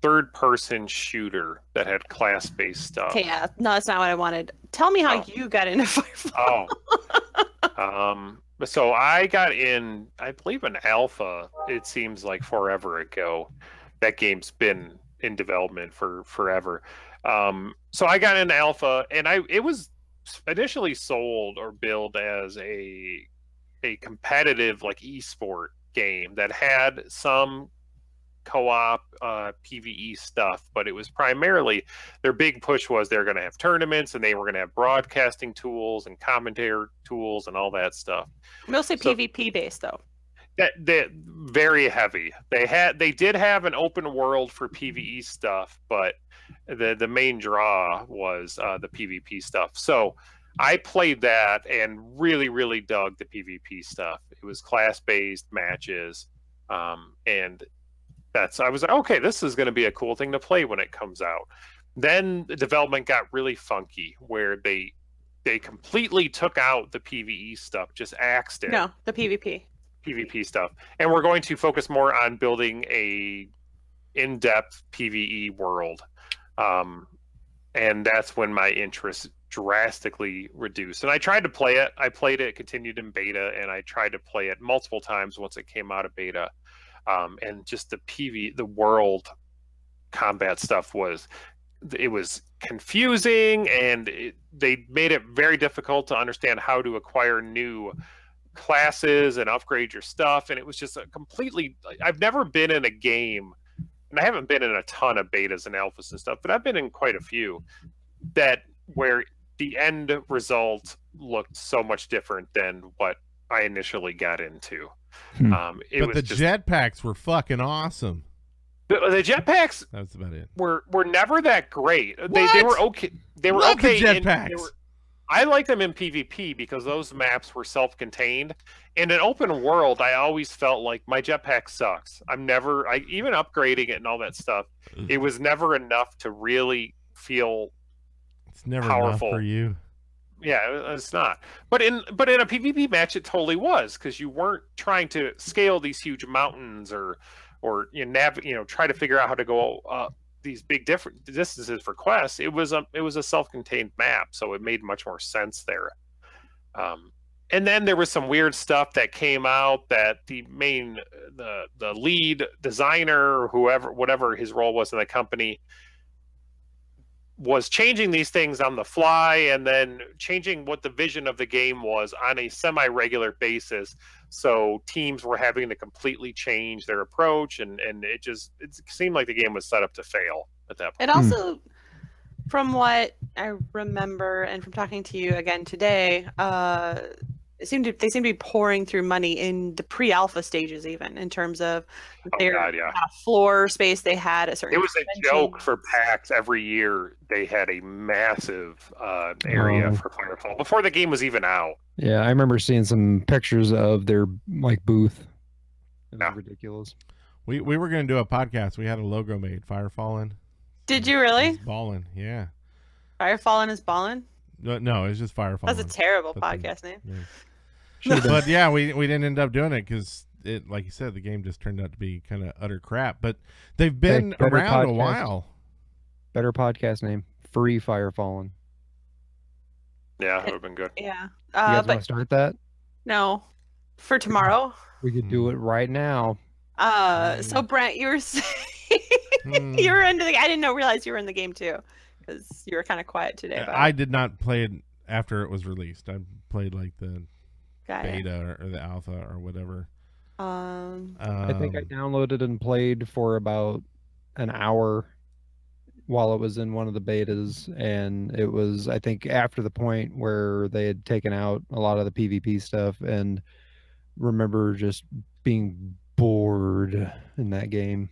[SPEAKER 6] third-person shooter that had class-based stuff.
[SPEAKER 10] Okay, yeah. No, that's not what I wanted. Tell me how you got into FireFall.
[SPEAKER 6] So I got in, I believe, an alpha, it seems like forever ago. That game's been in development for forever. So I got in alpha, and it was initially sold or billed as a competitive like esport game that had some co-op PvE stuff, but it was primarily their big push was they're going to have tournaments and they were going to have broadcasting tools and commentator tools and all that stuff.
[SPEAKER 10] Mostly PvP based though.
[SPEAKER 6] That very heavy. They did have an open world for PvE stuff, but the main draw was the PvP stuff. So I played that and really, really dug the PvP stuff. It was class-based matches, and I was like, okay, this is going to be a cool thing to play when it comes out. Then the development got really funky, where they completely took out the PvE stuff, just axed it.
[SPEAKER 10] No, the PvP
[SPEAKER 6] stuff, and we're going to focus more on building a in-depth PvE world, and that's when my interest drastically reduced. And I tried to play it. I played it, continued in beta, and I tried to play it multiple times once it came out of beta. And just the world combat stuff was confusing, and they made it very difficult to understand how to acquire new classes and upgrade your stuff, and it was just a completely. I've never been in a game, and I haven't been in a ton of betas and alphas and stuff, but I've been in quite a few where the end result looked so much different than what I initially got into.
[SPEAKER 9] But the jetpacks were fucking awesome.
[SPEAKER 6] The jetpacks,
[SPEAKER 9] that's about it.
[SPEAKER 6] Were never that great. They were okay. They were
[SPEAKER 9] Love
[SPEAKER 6] okay.
[SPEAKER 9] The jetpacks.
[SPEAKER 6] I like them in PvP because those maps were self-contained. In an open world, I always felt like my jetpack sucks. Even upgrading it and all that stuff, it was never enough to really feel.
[SPEAKER 9] It's never
[SPEAKER 6] powerful
[SPEAKER 9] enough for you.
[SPEAKER 6] Yeah, it's not. But in a PvP match, it totally was, because you weren't trying to scale these huge mountains or try to figure out how to go these big different distances for quests. It was a self-contained map, so it made much more sense there. And then there was some weird stuff that came out that the lead designer, whatever his role was in the company, was changing these things on the fly, and then changing what the vision of the game was on a semi-regular basis. So teams were having to completely change their approach, and it seemed like the game was set up to fail at that point.
[SPEAKER 10] It also, from what I remember and from talking to you again today, they seem to be pouring through money in the pre-alpha stages, even in terms of their floor space they had a certain.
[SPEAKER 6] It was a joke for PAX every year. They had a massive area for FireFall before the game was even out.
[SPEAKER 11] Yeah, I remember seeing some pictures of their booth. It was ridiculous.
[SPEAKER 9] We were going to do a podcast. We had a logo made, FireFalling.
[SPEAKER 10] Did you really?
[SPEAKER 9] Ballin', yeah.
[SPEAKER 10] FireFalling is ballin'?
[SPEAKER 9] No, it's just FireFalling.
[SPEAKER 10] That's a terrible podcast name.
[SPEAKER 9] Yeah. But yeah, we didn't end up doing it because it, like you said, the game just turned out to be kind of utter crap. But they've been around a while.
[SPEAKER 11] Better podcast name, Free FireFalling.
[SPEAKER 6] Yeah, that would have been good.
[SPEAKER 10] Yeah.
[SPEAKER 11] You guys want to start that?
[SPEAKER 10] No, for tomorrow.
[SPEAKER 11] We could do it right now.
[SPEAKER 10] So Brent, you were saying you were into the. I didn't realize you were in the game too, because you were kind of quiet today. About
[SPEAKER 9] I did not play it after it was released. I played like the beta or the alpha or whatever.
[SPEAKER 11] I think I downloaded and played for about an hour while it was in one of the betas, and it was, I think, after the point where they had taken out a lot of the PvP stuff, and remember just being bored in that game.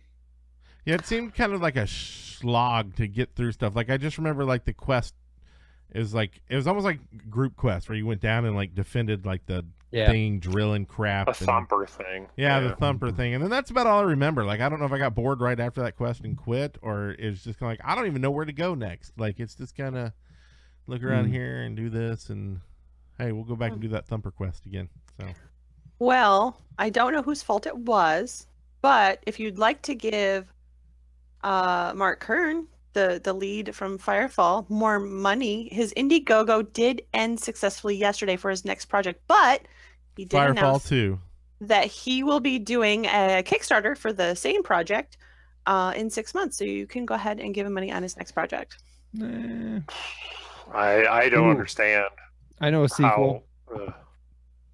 [SPEAKER 9] Yeah, it seemed kind of like a slog to get through stuff. Like I just remember like the quest it was almost like group quest where you went down and like defended like the thing, drilling crap.
[SPEAKER 6] The thumper thing.
[SPEAKER 9] Yeah, the thumper thing. And then that's about all I remember. Like I don't know if I got bored right after that quest and quit, or it's just kind of like I don't even know where to go next. Like it's just kind of look around here and do this, and hey, we'll go back and do that thumper quest again. So.
[SPEAKER 10] Well, I don't know whose fault it was, but if you'd like to give Mark Kern, the lead from FireFall, more money, his Indiegogo did end successfully yesterday for his next project, but he did announce
[SPEAKER 9] 2
[SPEAKER 10] that he will be doing a Kickstarter for the same project in 6 months. So you can go ahead and give him money on his next project.
[SPEAKER 6] I don't understand.
[SPEAKER 11] I know a sequel.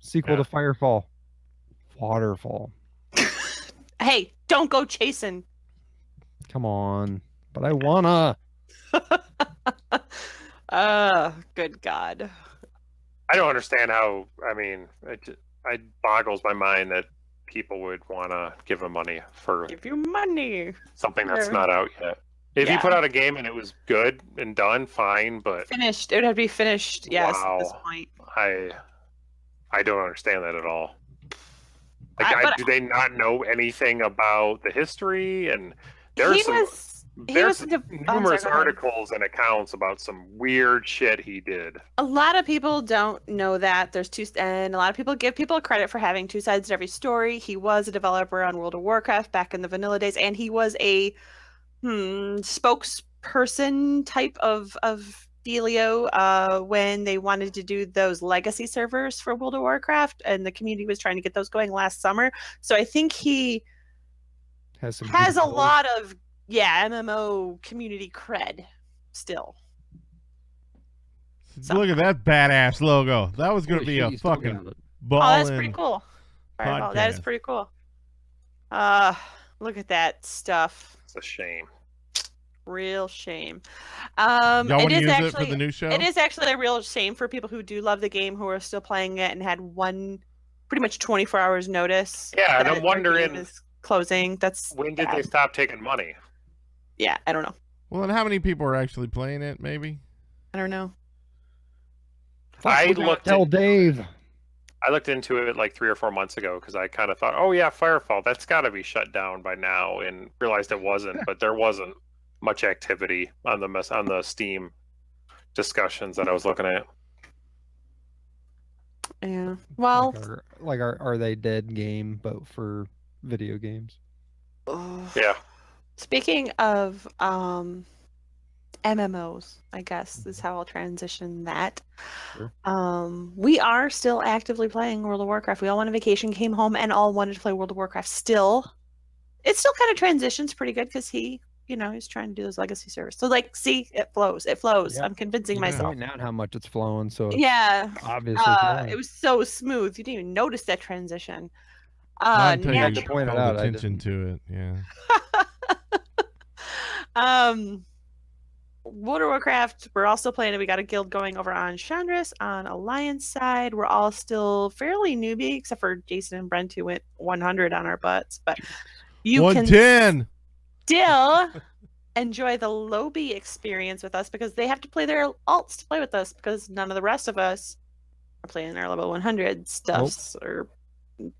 [SPEAKER 11] Sequel to FireFall. Waterfall.
[SPEAKER 10] Hey, don't go chasing.
[SPEAKER 11] Come on. But I wanna.
[SPEAKER 10] Good God.
[SPEAKER 6] I don't understand how. I mean, it boggles my mind that people would want to give him money for
[SPEAKER 10] give you money
[SPEAKER 6] something that's not out yet. If you put out a game and it was good and done, fine, but
[SPEAKER 10] finished, it would have to be finished. Yes, at this point.
[SPEAKER 6] I don't understand that at all. Like, do they not know anything about the history? And there's numerous articles and accounts about some weird shit he did.
[SPEAKER 10] A lot of people don't know that. And a lot of people give people credit for having two sides to every story. He was a developer on World of Warcraft back in the vanilla days, and he was a spokesperson type of dealio when they wanted to do those legacy servers for World of Warcraft, and the community was trying to get those going last summer. So I think he has a lot of MMO community cred still.
[SPEAKER 9] So. Look at that badass logo. That was going to be a fucking
[SPEAKER 10] Oh, that's pretty cool. FireFall, that is pretty cool. Look at that stuff.
[SPEAKER 6] It's a shame.
[SPEAKER 10] Real shame.
[SPEAKER 9] It is actually for the new show?
[SPEAKER 10] It is actually a real shame for people who do love the game, who are still playing it and had pretty much 24 hours notice.
[SPEAKER 6] Yeah, and I'm wondering
[SPEAKER 10] is closing.
[SPEAKER 6] When did they stop taking money?
[SPEAKER 10] Yeah, I don't know.
[SPEAKER 9] Well, and how many people are actually playing it? Maybe.
[SPEAKER 10] I don't know.
[SPEAKER 11] Tell Dave.
[SPEAKER 6] I looked into it like 3 or 4 months ago because I kind of thought, oh yeah, FireFall, that's got to be shut down by now, and realized it wasn't. But there wasn't much activity on the Steam discussions that I was looking at.
[SPEAKER 10] Yeah. Well,
[SPEAKER 11] are they dead game, but for video games?
[SPEAKER 6] Yeah.
[SPEAKER 10] Speaking of MMOs, I guess is how I'll transition that.
[SPEAKER 11] Sure.
[SPEAKER 10] We are still actively playing World of Warcraft. We all went on vacation, came home, and all wanted to play World of Warcraft still. It still kind of transitions pretty good because he's trying to do those legacy servers. So see, it flows. It flows.
[SPEAKER 11] Yeah.
[SPEAKER 10] I'm convincing myself.
[SPEAKER 11] Right now how much it's flowing, so
[SPEAKER 10] yeah.
[SPEAKER 11] Obviously
[SPEAKER 10] it was so smooth. You didn't even notice that transition.
[SPEAKER 9] Until you
[SPEAKER 11] to point it out,
[SPEAKER 9] attention to it, yeah.
[SPEAKER 10] World of Warcraft, we're also playing it. We got a guild going over on Shandris on Alliance side. We're all still fairly newbie, except for Jason and Brent, who went 100 on our butts. But you
[SPEAKER 9] 110.
[SPEAKER 10] can still enjoy the lobby experience with us because they have to play their alts to play with us because none of the rest of us are playing our level 100 stuffs or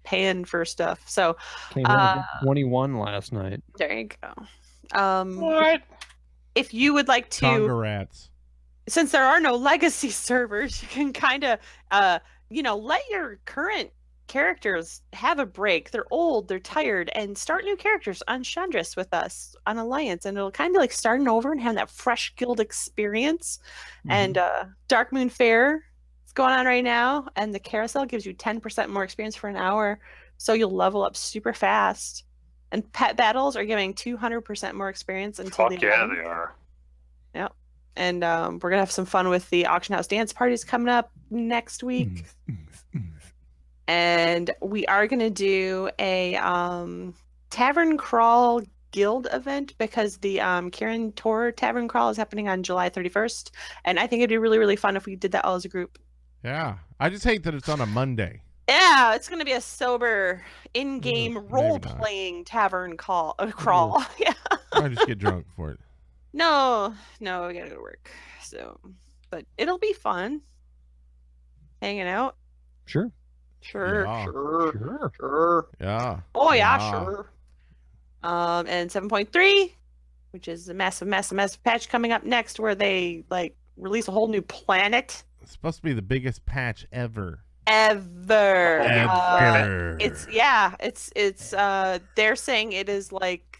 [SPEAKER 10] paying for stuff. So
[SPEAKER 11] came in 21 last night.
[SPEAKER 10] There you go.
[SPEAKER 6] What?
[SPEAKER 10] If you would like to,
[SPEAKER 9] Congrats.
[SPEAKER 10] Since there are no legacy servers, you can kind of, let your current characters have a break. They're old, they're tired, and start new characters on Shandris with us on Alliance, and it'll kind of like starting over and having that fresh guild experience. Mm-hmm. And Dark Moon Fair is going on right now, and the carousel gives you 10% more experience for an hour, so you'll level up super fast. And pet battles are giving 200% more experience until
[SPEAKER 6] the end. They are.
[SPEAKER 10] Yep. And we're gonna have some fun with the auction house dance parties coming up next week. And we are gonna do a tavern crawl guild event because the Kern Tour tavern crawl is happening on July 31st, and I think it'd be really, really fun if we did that all as a group.
[SPEAKER 9] Yeah, I just hate that it's on a Monday.
[SPEAKER 10] Yeah, it's going to be a sober, in-game role-playing tavern crawl. Yeah.
[SPEAKER 9] I just get drunk for it.
[SPEAKER 10] No, we gotta go to work. So, but it'll be fun. Hanging out.
[SPEAKER 11] Sure.
[SPEAKER 9] Yeah.
[SPEAKER 10] Oh yeah, sure. And 7.3, which is a massive patch coming up next, where they release a whole new planet.
[SPEAKER 9] It's supposed to be the biggest patch ever.
[SPEAKER 10] Ever. It's they're saying it is like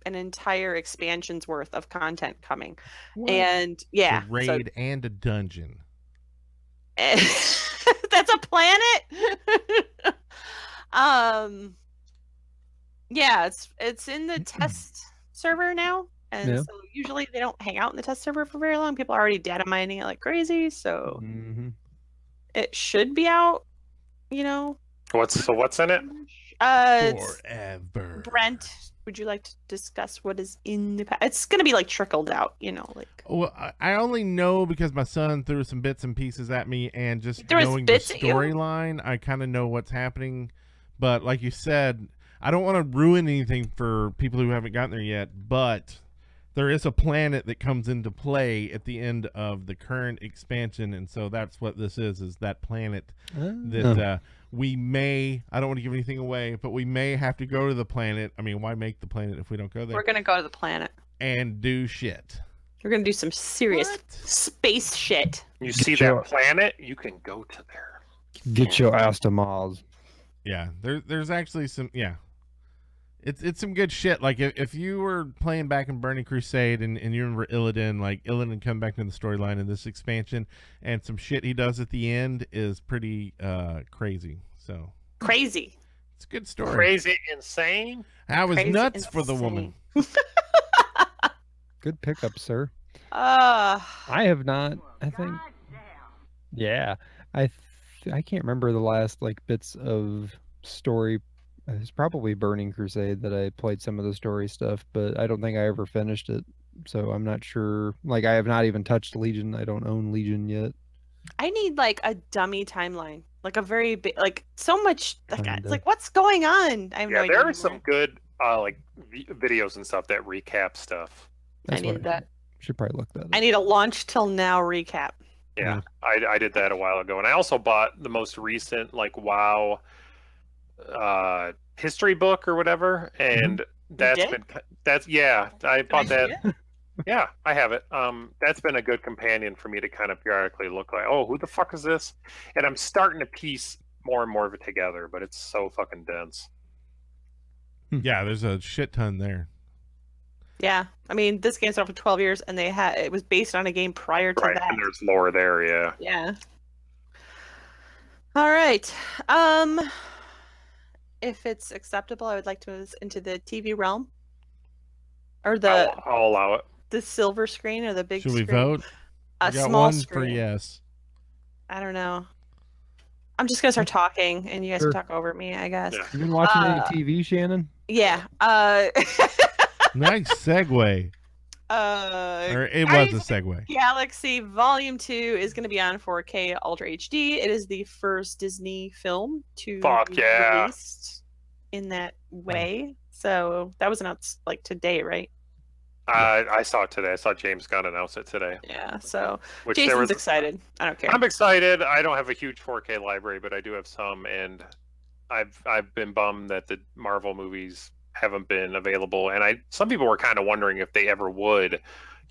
[SPEAKER 10] an entire expansion's worth of content coming. What? And yeah,
[SPEAKER 9] a raid and a dungeon.
[SPEAKER 10] That's a planet. Yeah, it's in the test server now, and so usually they don't hang out in the test server for very long. People are already data mining it like crazy, so it should be out,
[SPEAKER 6] What's in it?
[SPEAKER 9] Forever.
[SPEAKER 10] Brent, would you like to discuss what is in the it's going to be trickled out,
[SPEAKER 9] Well, I only know because my son threw some bits and pieces at me, and just knowing the storyline, I kind of know what's happening. But like you said, I don't want to ruin anything for people who haven't gotten there yet, but there is a planet that comes into play at the end of the current expansion, and so that's what this is that planet that we may, I don't want to give anything away, but we may have to go to the planet. I mean, why make the planet if we don't go there?
[SPEAKER 10] We're going to go to the planet.
[SPEAKER 9] And do shit.
[SPEAKER 10] We're going to do some serious space shit.
[SPEAKER 6] You see that planet, you can go to there.
[SPEAKER 11] Get your ass to Mars.
[SPEAKER 9] Yeah, there's actually some, It's some good shit. Like if you were playing back in Burning Crusade and you remember Illidan, Illidan come back into the storyline in this expansion, and some shit he does at the end is pretty crazy. So
[SPEAKER 10] crazy.
[SPEAKER 9] It's a good story.
[SPEAKER 6] Crazy, insane.
[SPEAKER 9] I was
[SPEAKER 10] crazy,
[SPEAKER 9] nuts
[SPEAKER 10] insane.
[SPEAKER 9] For the woman.
[SPEAKER 11] Good pickup, sir.
[SPEAKER 10] I
[SPEAKER 11] have not. I think. Yeah, I I can't remember the last like bits of story. It's probably Burning Crusade that I played some of the story stuff, but I don't think I ever finished it. So I'm not sure. Like I have not even touched Legion. I don't own Legion yet.
[SPEAKER 10] I need like a dummy timeline, like a very big, like so much. Like, it's like what's going on? I have no idea
[SPEAKER 6] there are some good like videos and stuff that recap stuff.
[SPEAKER 10] I need that.
[SPEAKER 11] Should probably look that up.
[SPEAKER 10] I need a launch till now recap.
[SPEAKER 6] Yeah, I did that a while ago, and I also bought the most recent like WoW history book or whatever, and I bought that. Yeah, I have it. That's been a good companion for me to kind of periodically look like, oh, who the fuck is this? And I'm starting to piece more and more of it together, but it's so fucking dense.
[SPEAKER 9] Yeah, there's a shit ton there.
[SPEAKER 10] Yeah, I mean, this game's been out for 12 years, and it was based on a game prior to that.
[SPEAKER 6] And there's lore there, yeah.
[SPEAKER 10] Yeah. All right. If it's acceptable, I would like to move into the TV realm, or
[SPEAKER 6] I'll allow it.
[SPEAKER 10] The silver screen or the big screen.
[SPEAKER 9] Should we vote?
[SPEAKER 10] A
[SPEAKER 9] got
[SPEAKER 10] small
[SPEAKER 9] one
[SPEAKER 10] screen.
[SPEAKER 9] for yes.
[SPEAKER 10] I don't know. I'm just gonna start talking, and you guys can talk over me, I guess.
[SPEAKER 11] Yeah. You been watching any TV, Shannon?
[SPEAKER 10] Yeah.
[SPEAKER 9] Nice segue. Or it was a segue.
[SPEAKER 10] Galaxy Volume 2 is going to be on 4K Ultra HD. It is the first Disney film to be released in that way. So that was announced like today, right?
[SPEAKER 6] I saw it today. I saw James Gunn announce it today.
[SPEAKER 10] Yeah, so Jason's excited. I don't care.
[SPEAKER 6] I'm excited. I don't have a huge 4K library, but I do have some, and I've been bummed that the Marvel movies haven't been available, and some people were kind of wondering if they ever would,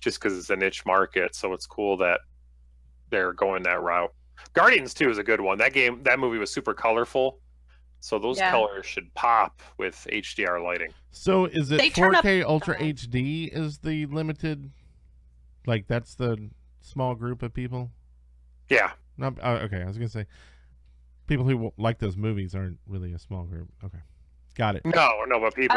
[SPEAKER 6] just because it's a niche market. So it's cool that they're going that route. Guardians 2 is a good one. That movie was super colorful, so those colors should pop with HDR lighting.
[SPEAKER 9] So is it 4K Ultra HD is the limited, like that's the small group of people?
[SPEAKER 6] Yeah.
[SPEAKER 9] Okay, I was gonna say people who like those movies aren't really a small group. Okay. Got it.
[SPEAKER 6] No, but people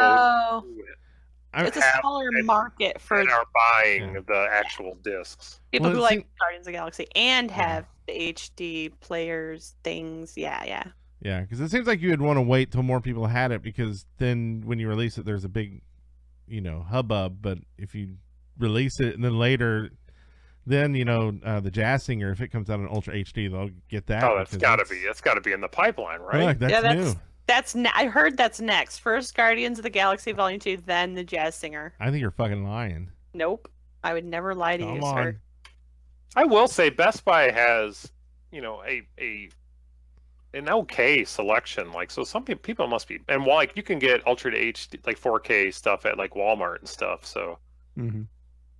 [SPEAKER 10] it's a smaller market for
[SPEAKER 6] that are buying the actual discs.
[SPEAKER 10] People who like Guardians of the Galaxy and have the HD players things. Yeah,
[SPEAKER 9] because it seems like you would want to wait till more people had it, because then when you release it, there's a big, hubbub. But if you release it and then later, then the Jazz Singer, if it comes out in Ultra HD, they'll get that.
[SPEAKER 6] Oh, that's got to be in the pipeline, right?
[SPEAKER 9] Look, that's new.
[SPEAKER 10] I heard that's next. First Guardians of the Galaxy Volume 2, then the Jazz Singer.
[SPEAKER 9] I think you're fucking lying.
[SPEAKER 10] Nope. I would never lie to you, sir.
[SPEAKER 6] I will say Best Buy has, an okay selection. Like, so some people must be, and like you can get Ultra HD, like 4K stuff at like Walmart and stuff. So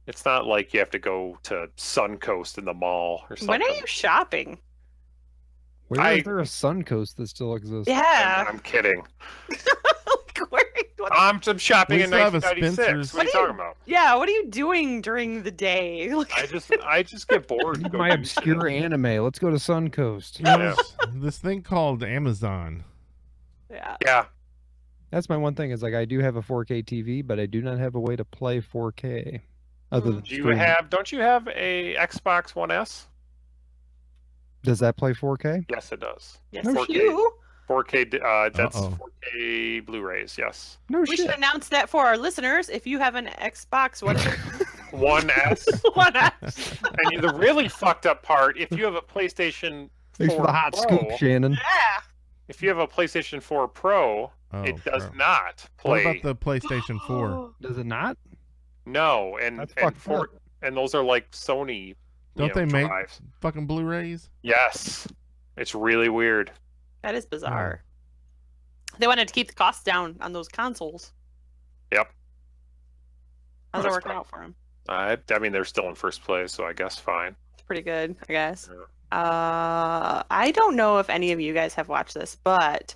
[SPEAKER 6] it's not like you have to go to Suncoast in the mall or something.
[SPEAKER 10] When are you shopping?
[SPEAKER 11] Where is there a Suncoast that still exists?
[SPEAKER 10] Yeah.
[SPEAKER 6] I'm kidding. I'm shopping in 1996. What are you talking about?
[SPEAKER 10] Yeah, what are you doing during the day?
[SPEAKER 6] I just get bored.
[SPEAKER 11] My obscure anime. Let's go to Suncoast.
[SPEAKER 9] This thing called Amazon.
[SPEAKER 6] Yeah.
[SPEAKER 11] That's my one thing. Is like I do have a 4K TV, but I do not have a way to play 4K. Other than
[SPEAKER 6] don't you have a Xbox One S?
[SPEAKER 11] Does that play 4K?
[SPEAKER 6] Yes, it does.
[SPEAKER 10] Yes, 4K.
[SPEAKER 6] That's 4K Blu-rays. Yes.
[SPEAKER 10] We should announce that for our listeners. If you have an Xbox, what is it?
[SPEAKER 6] One S.
[SPEAKER 10] One S.
[SPEAKER 6] And the really fucked up part: if you have a PlayStation 4
[SPEAKER 11] Thanks for the hot scoop, Shannon.
[SPEAKER 10] Yeah.
[SPEAKER 6] If you have a PlayStation 4 Pro, it does not play.
[SPEAKER 9] What about the PlayStation 4?
[SPEAKER 11] Does it not?
[SPEAKER 6] No, and those are like Sony.
[SPEAKER 9] Don't they make fucking Blu-rays?
[SPEAKER 6] Yes. It's really weird.
[SPEAKER 10] That is bizarre. They wanted to keep the costs down on those consoles.
[SPEAKER 6] Yep.
[SPEAKER 10] How's it working out for them?
[SPEAKER 6] I mean, they're still in first place, so I guess fine.
[SPEAKER 10] It's pretty good, I guess. Yeah. I don't know if any of you guys have watched this, but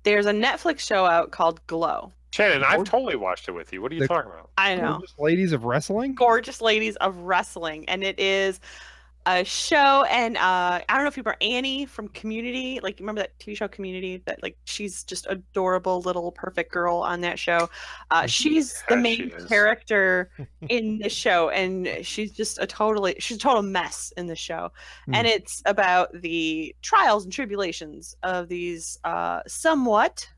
[SPEAKER 10] there's a Netflix show out called Glow.
[SPEAKER 6] Shannon, I've totally watched it with you. What are you talking about?
[SPEAKER 10] I know.
[SPEAKER 11] Gorgeous Ladies of Wrestling?
[SPEAKER 10] Gorgeous Ladies of Wrestling. And it is a show, and I don't know if you remember Annie from Community. Like, remember that TV show Community? That like she's just adorable little perfect girl on that show. She's the main character in the show, and she's just a total mess in the show. And it's about the trials and tribulations of these somewhat.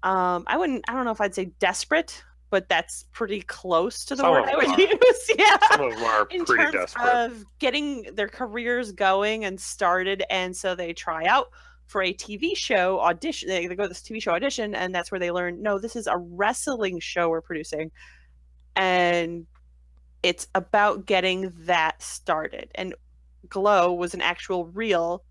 [SPEAKER 10] I don't know if I'd say desperate, but that's pretty close to the word I would use. Yeah.
[SPEAKER 6] Some of them are pretty desperate.
[SPEAKER 10] Of getting their careers going and started, and so they try out for a TV show audition. They go to this TV show audition, and that's where they learn, no, this is a wrestling show we're producing. And it's about getting that started. And Glow was an actual real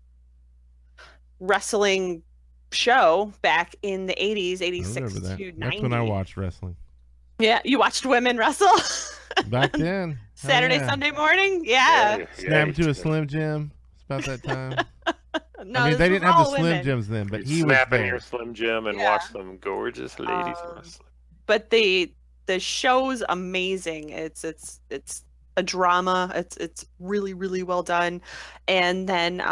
[SPEAKER 10] wrestling show back in the 80s, 86 to 90.
[SPEAKER 9] That's when I watched wrestling.
[SPEAKER 10] Yeah, you watched women wrestle?
[SPEAKER 9] Back then.
[SPEAKER 10] Saturday, Sunday morning? Yeah.
[SPEAKER 9] Snap to a Slim Jim. It's about that time.
[SPEAKER 10] No,
[SPEAKER 9] I mean, they didn't have the Slim Jims then, but he was
[SPEAKER 6] snap in
[SPEAKER 9] there.
[SPEAKER 6] your Slim Jim and watch some gorgeous ladies wrestle.
[SPEAKER 10] But the show's amazing. It's a drama. It's really, really well done. And then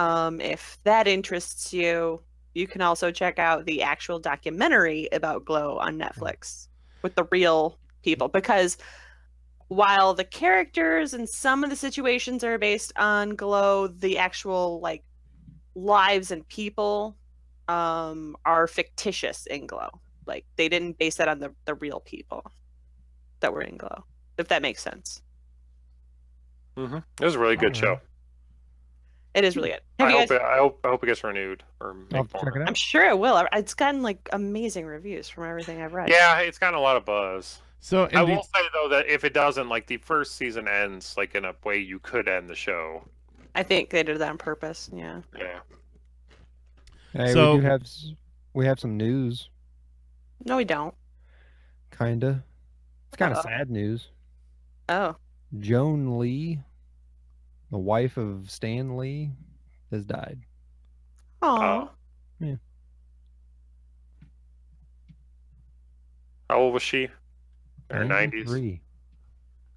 [SPEAKER 10] if that interests you, you can also check out the actual documentary about Glow on Netflix with the real people, because while the characters and some of the situations are based on Glow, the actual like lives and people are fictitious in Glow. Like, they didn't base that on the real people that were in Glow, if that makes sense.
[SPEAKER 6] It was a really good show.
[SPEAKER 10] It is really good.
[SPEAKER 6] I hope it gets renewed. Or make more.
[SPEAKER 10] I'm sure it will. It's gotten like amazing reviews from everything I've read.
[SPEAKER 6] Yeah, it's gotten a lot of buzz.
[SPEAKER 9] So
[SPEAKER 6] I will say though that if it doesn't, like, the first season ends like in a way you could end the show.
[SPEAKER 10] I think they did that on purpose. Yeah.
[SPEAKER 6] Yeah.
[SPEAKER 11] Hey,
[SPEAKER 9] so
[SPEAKER 11] we have some news.
[SPEAKER 10] No, we don't.
[SPEAKER 11] Kinda. It's kind of sad news.
[SPEAKER 10] Oh.
[SPEAKER 11] Joan Lee, the wife of Stan Lee, has died.
[SPEAKER 10] Oh.
[SPEAKER 11] Yeah.
[SPEAKER 6] How old was she? In her 90s.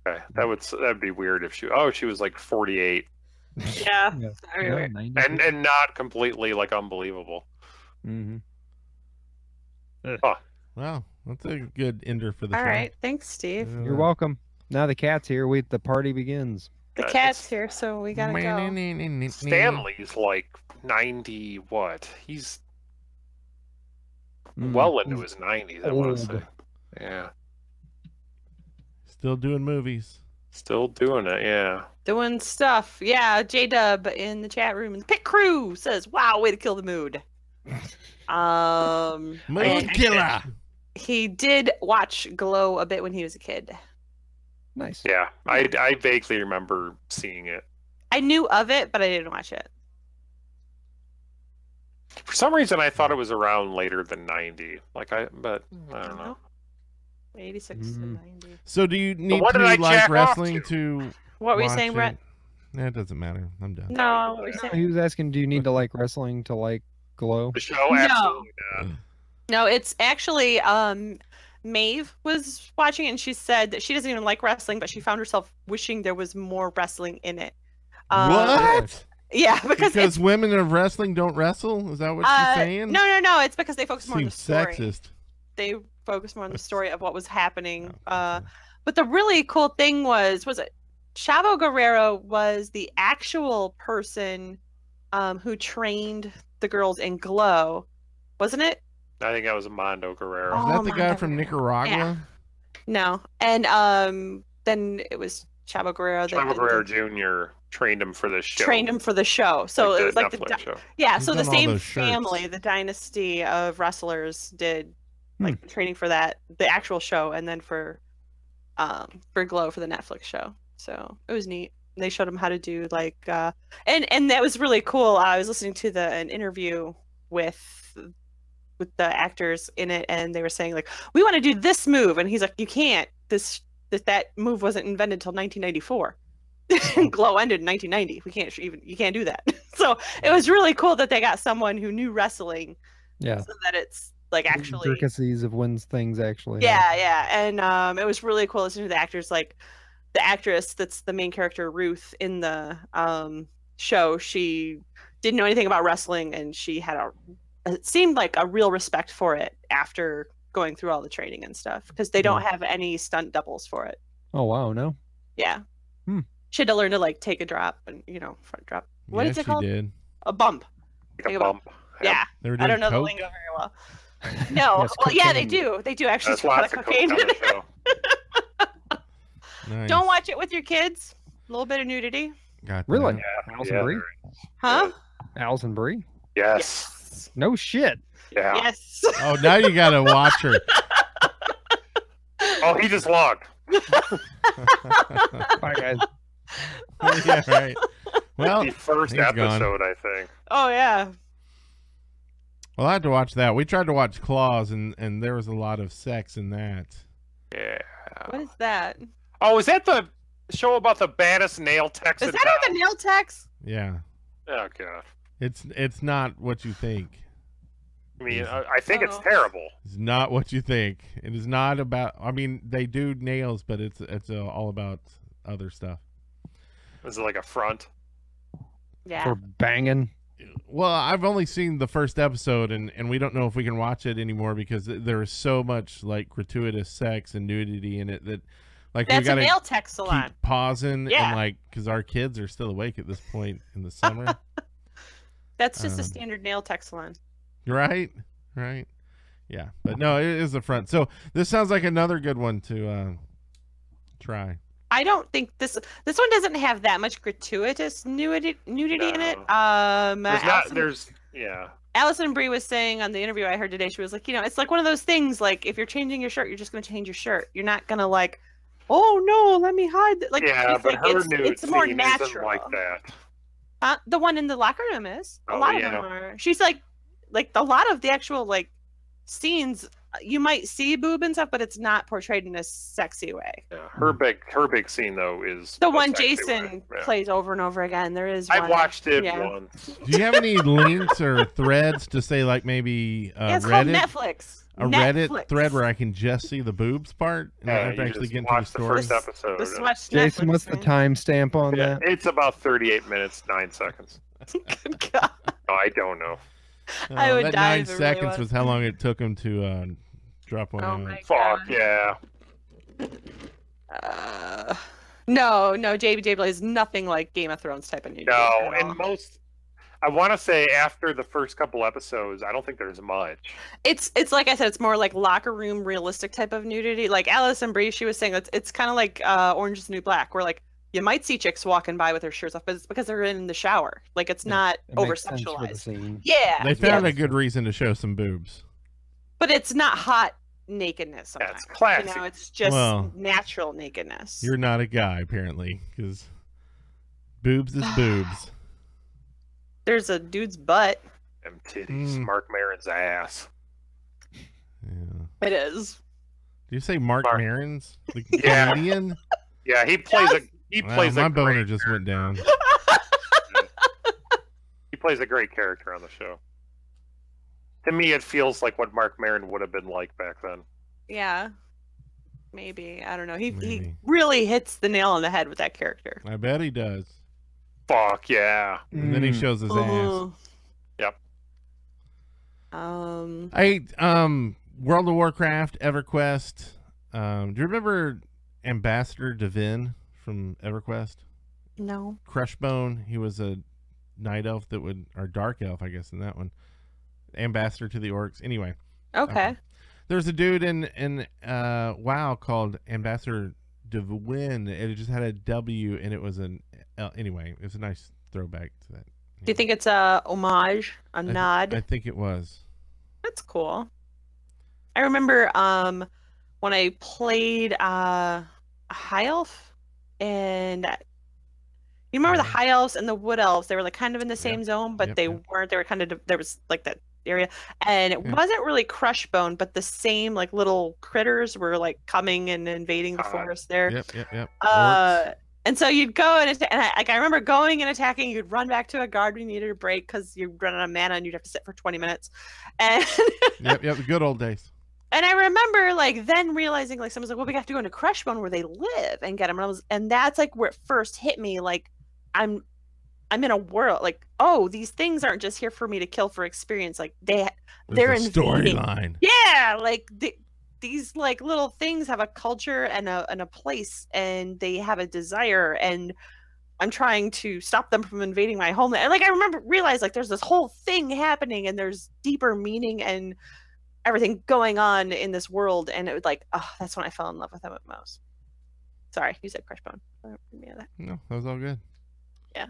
[SPEAKER 6] Okay, that'd be weird if she was like 48.
[SPEAKER 10] Yeah. Very weird.
[SPEAKER 6] And not completely like unbelievable.
[SPEAKER 9] Oh. Wow, that's a good ender for the show.
[SPEAKER 10] All right, thanks, Steve.
[SPEAKER 11] You're welcome. Now the cat's here. The party begins.
[SPEAKER 10] The cat's here, so we gotta go.
[SPEAKER 6] Stanley's like 90. What? He's well into his 90s. I want to say. Yeah.
[SPEAKER 9] Still doing movies.
[SPEAKER 6] Still doing it. Yeah.
[SPEAKER 10] Doing stuff. Yeah. J-Dub in the chat room. The Pit Crew says, "Wow, way to kill the mood."
[SPEAKER 9] Mood killer.
[SPEAKER 10] He did watch Glow a bit when he was a kid.
[SPEAKER 11] Nice.
[SPEAKER 6] Yeah, I vaguely remember seeing it.
[SPEAKER 10] I knew of it, but I didn't watch it.
[SPEAKER 6] For some reason, I thought it was around later than 90. But I don't know.
[SPEAKER 10] 86 to 90.
[SPEAKER 9] So do you need to like wrestling to?
[SPEAKER 10] What were you saying, Brent?
[SPEAKER 9] Nah, it doesn't matter. I'm done.
[SPEAKER 10] No, what were you saying?
[SPEAKER 11] He was asking, do you need to like wrestling to like Glow?
[SPEAKER 6] The show? Absolutely not.
[SPEAKER 10] No, it's actually Maeve was watching it, and she said that she doesn't even like wrestling, but she found herself wishing there was more wrestling in it.
[SPEAKER 9] What?
[SPEAKER 10] Yeah, because
[SPEAKER 9] women of wrestling don't wrestle? Is that what she's saying?
[SPEAKER 10] No. It's because they focus more on the story.
[SPEAKER 9] Sexist.
[SPEAKER 10] They focus more on the story of what was happening. But the really cool thing was it Chavo Guerrero was the actual person who trained the girls in Glow, wasn't it?
[SPEAKER 6] I think that was Mondo Guerrero.
[SPEAKER 9] Is that the guy from Nicaragua?
[SPEAKER 10] Yeah. No. And then it was Chavo Guerrero.
[SPEAKER 6] Chavo Guerrero Jr. trained him for the
[SPEAKER 10] show. So
[SPEAKER 6] like
[SPEAKER 10] it was like
[SPEAKER 6] Netflix show.
[SPEAKER 10] Yeah, so the same family, the dynasty of wrestlers, did like the training for that, the actual show, and then for Glow for the Netflix show. So it was neat. They showed him how to do like and that was really cool. I was listening to an interview with the actors in it, and they were saying like, we want to do this move, and he's like, you can't. That move wasn't invented until 1994. Glow ended in 1990. You can't do that. So it was really cool that they got someone who knew wrestling.
[SPEAKER 11] Yeah.
[SPEAKER 10] So that it's like actually
[SPEAKER 11] intricacies of when things actually.
[SPEAKER 10] Yeah, and it was really cool listening to the actors like the actress that's the main character, Ruth, in the show, she didn't know anything about wrestling, and she had it seemed like a real respect for it after going through all the training and stuff, because they don't have any stunt doubles for it.
[SPEAKER 11] Oh wow, no.
[SPEAKER 10] Yeah. She had to learn to like take a drop and front drop. What is it called?
[SPEAKER 9] Did.
[SPEAKER 10] A bump.
[SPEAKER 6] Take a bump.
[SPEAKER 10] Yeah.
[SPEAKER 9] I
[SPEAKER 10] don't know the lingo very well. No. Well, yeah, they do. They do actually put a lot of cocaine in it.
[SPEAKER 9] Nice.
[SPEAKER 10] Don't watch it with your kids. A little bit of nudity.
[SPEAKER 11] Really?
[SPEAKER 6] Yeah.
[SPEAKER 11] Allison Brie?
[SPEAKER 10] Huh?
[SPEAKER 11] Allison Brie?
[SPEAKER 6] Yes.
[SPEAKER 11] No shit.
[SPEAKER 6] Yeah.
[SPEAKER 10] Yes.
[SPEAKER 9] Oh, now you gotta watch her.
[SPEAKER 6] Oh, he just logged.
[SPEAKER 11] Bye, guys.
[SPEAKER 9] Yeah, right. Well,
[SPEAKER 6] the first episode, I think.
[SPEAKER 10] Oh yeah.
[SPEAKER 9] Well, I had to watch that. We tried to watch Claws, and there was a lot of sex in that.
[SPEAKER 6] Yeah.
[SPEAKER 10] What is that?
[SPEAKER 6] Oh, is that the show about the baddest nail techs?
[SPEAKER 10] Is that the nail techs?
[SPEAKER 9] Yeah.
[SPEAKER 6] Oh god.
[SPEAKER 9] It's not what you think.
[SPEAKER 6] I mean, I think it's terrible.
[SPEAKER 9] It's not what you think. It is not about. I mean, they do nails, but it's all about other stuff.
[SPEAKER 6] Is it like a front?
[SPEAKER 10] Yeah.
[SPEAKER 11] For banging.
[SPEAKER 9] Well, I've only seen the first episode, and we don't know if we can watch it anymore because there is so much like gratuitous sex and nudity in it that like
[SPEAKER 10] that's
[SPEAKER 9] we gotta
[SPEAKER 10] a nail tech salon.
[SPEAKER 9] keep pausing
[SPEAKER 10] Yeah.
[SPEAKER 9] and like because our kids are still awake at this point in the summer.
[SPEAKER 10] That's just a standard nail tech salon.
[SPEAKER 9] Right. Yeah, but no, it is the front. So this sounds like another good one to try.
[SPEAKER 10] I don't think this one doesn't have that much gratuitous nudity in it. Allison Brie was saying on the interview I heard today, she was like, it's like one of those things, like if you're changing your shirt, you're just going to change your shirt. You're not going to like, oh no, let me hide that. Like,
[SPEAKER 6] yeah, but
[SPEAKER 10] like,
[SPEAKER 6] her nude
[SPEAKER 10] it's more
[SPEAKER 6] scene
[SPEAKER 10] natural.
[SPEAKER 6] isn't like that.
[SPEAKER 10] The one in the locker room is. A
[SPEAKER 6] Oh,
[SPEAKER 10] lot
[SPEAKER 6] yeah.
[SPEAKER 10] of them are. She's like a lot of the actual like scenes, you might see boob and stuff, but it's not portrayed in a sexy way.
[SPEAKER 6] Yeah, her big scene though is
[SPEAKER 10] the one Jason plays over and over again. There is.
[SPEAKER 6] I watched it once.
[SPEAKER 9] Do you have any links or threads to say like maybe
[SPEAKER 10] it's
[SPEAKER 9] Reddit?
[SPEAKER 10] called Netflix.
[SPEAKER 9] Reddit thread where I can just see the boobs part and not have to actually get into the story.
[SPEAKER 6] First episode.
[SPEAKER 11] Jason, what's the timestamp on that?
[SPEAKER 6] It's about 38 minutes 9 seconds.
[SPEAKER 10] Good God.
[SPEAKER 6] No, I don't know.
[SPEAKER 10] I would
[SPEAKER 9] that
[SPEAKER 10] die
[SPEAKER 9] 9
[SPEAKER 10] if it
[SPEAKER 9] seconds
[SPEAKER 10] really
[SPEAKER 9] was how long it took him to drop one.
[SPEAKER 10] Oh
[SPEAKER 9] out.
[SPEAKER 10] my
[SPEAKER 6] Fuck yeah.
[SPEAKER 10] No, JBJ plays nothing like Game of Thrones type of nudity.
[SPEAKER 6] No, and I want to say after the first couple episodes, I don't think there's much.
[SPEAKER 10] It's like I said, it's more like locker room realistic type of nudity. Like Allison Brie, she was saying it's kind of like Orange is the New Black, where like you might see chicks walking by with their shirts off, but it's because they're in the shower. Like it's not over sexualized. Yeah,
[SPEAKER 9] they found a good reason to show some boobs,
[SPEAKER 10] but it's not hot nakedness. Sometimes.
[SPEAKER 6] That's classic.
[SPEAKER 10] It's just natural nakedness.
[SPEAKER 9] You're not a guy apparently, because boobs is boobs.
[SPEAKER 10] There's a dude's butt.
[SPEAKER 6] Them titties, Mark Maron's ass.
[SPEAKER 9] Yeah.
[SPEAKER 10] It is.
[SPEAKER 9] Do you say Mark Maron's? The comedian?
[SPEAKER 6] Yeah, he plays
[SPEAKER 9] my boner just went down.
[SPEAKER 6] He plays a great character on the show. To me, it feels like what Mark Maron would have been like back then.
[SPEAKER 10] Yeah. Maybe. I don't know. He really hits the nail on the head with that character.
[SPEAKER 9] I bet he does.
[SPEAKER 6] Fuck yeah.
[SPEAKER 9] And then he shows his ass.
[SPEAKER 6] Yep.
[SPEAKER 9] World of Warcraft, EverQuest. Do you remember Ambassador Devin from EverQuest?
[SPEAKER 10] No.
[SPEAKER 9] Crushbone. He was a night elf or dark elf, I guess, in that one. Ambassador to the orcs. Anyway.
[SPEAKER 10] Okay.
[SPEAKER 9] There's a dude in WoW called Ambassador Devin. It just had a W, and it was anyway, it was a nice throwback to that.
[SPEAKER 10] Do you think it's a homage, a nod?
[SPEAKER 9] I think it was.
[SPEAKER 10] That's cool. I remember when I played a high elf, and you remember the high elves and the wood elves? They were like kind of in the same zone, but they weren't. They were kind of there was like that area, and it wasn't really Crushbone, but the same like little critters were like coming and invading the forest there.
[SPEAKER 9] Yep.
[SPEAKER 10] And so you'd go and I remember going and attacking. You'd run back to a guard when you needed a break because you'd run out of mana and you'd have to sit for 20 minutes. And
[SPEAKER 9] yep, the good old days.
[SPEAKER 10] And I remember like then realizing like someone's like, well, we have to go into Creshbone where they live and get them. And that's like where it first hit me. Like I'm in a world like, oh, these things aren't just here for me to kill for experience. Like they're in
[SPEAKER 9] storyline.
[SPEAKER 10] Yeah, like these like little things have a culture and a place, and they have a desire, and I'm trying to stop them from invading my homeland. And like I realized like there's this whole thing happening, and there's deeper meaning and everything going on in this world, and it was like, oh, that's when I fell in love with them most. Sorry, you said Creshbone.
[SPEAKER 9] No, that was all good.
[SPEAKER 10] Yeah.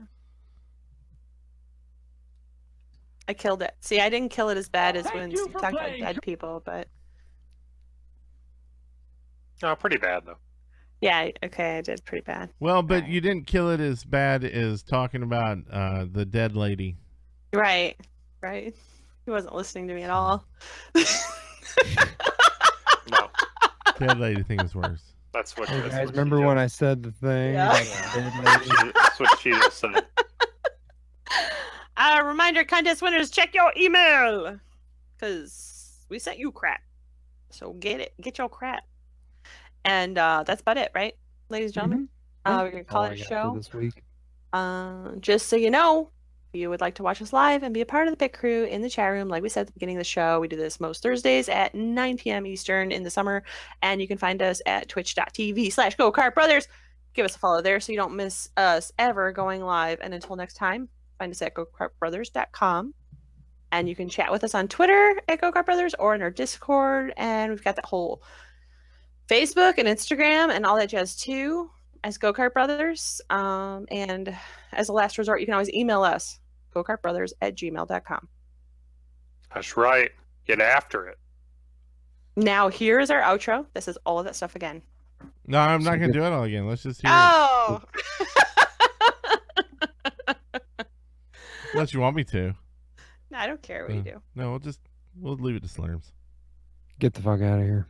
[SPEAKER 10] I killed it. See, I didn't kill it as bad as when you talk about dead people, but...
[SPEAKER 6] Oh, pretty bad, though.
[SPEAKER 10] Yeah, okay, I did pretty bad.
[SPEAKER 9] Well, but you didn't kill it as bad as talking about the dead lady.
[SPEAKER 10] Right. He wasn't listening to me at all.
[SPEAKER 6] No.
[SPEAKER 9] Dead lady thing is worse.
[SPEAKER 6] That's what.
[SPEAKER 11] Hey guys, remember when I said the thing?
[SPEAKER 10] Yeah.
[SPEAKER 6] That's what she just said.
[SPEAKER 10] Reminder, contest winners, check your email, because we sent you crap. So get your crap. And that's about it, right, ladies and gentlemen? We're gonna call it a show
[SPEAKER 11] this week.
[SPEAKER 10] Just so you know, if you would like to watch us live and be a part of the pit crew in the chat room, like we said at the beginning of the show, we do this most Thursdays at 9 p.m. Eastern in the summer, and you can find us at twitch.tv/Go Kart Brothers. Give us a follow there so you don't miss us ever going live. And until next time, find us at gokartbrothers.com, and you can chat with us on Twitter at Go Kart Brothers or in our Discord, and we've got that whole Facebook and Instagram and all that jazz too as Go Kart Brothers. And as a last resort, you can always email us, gokartbrothers@gmail.com.
[SPEAKER 6] That's right. Get after it.
[SPEAKER 10] Now here is our outro. This is all of that stuff again.
[SPEAKER 9] No, I'm not going to do it all again. Let's just hear
[SPEAKER 10] it.
[SPEAKER 9] Unless you want me to.
[SPEAKER 10] No, I don't care what you do.
[SPEAKER 9] No, we'll leave it to Slurms.
[SPEAKER 11] Get the fuck out of here.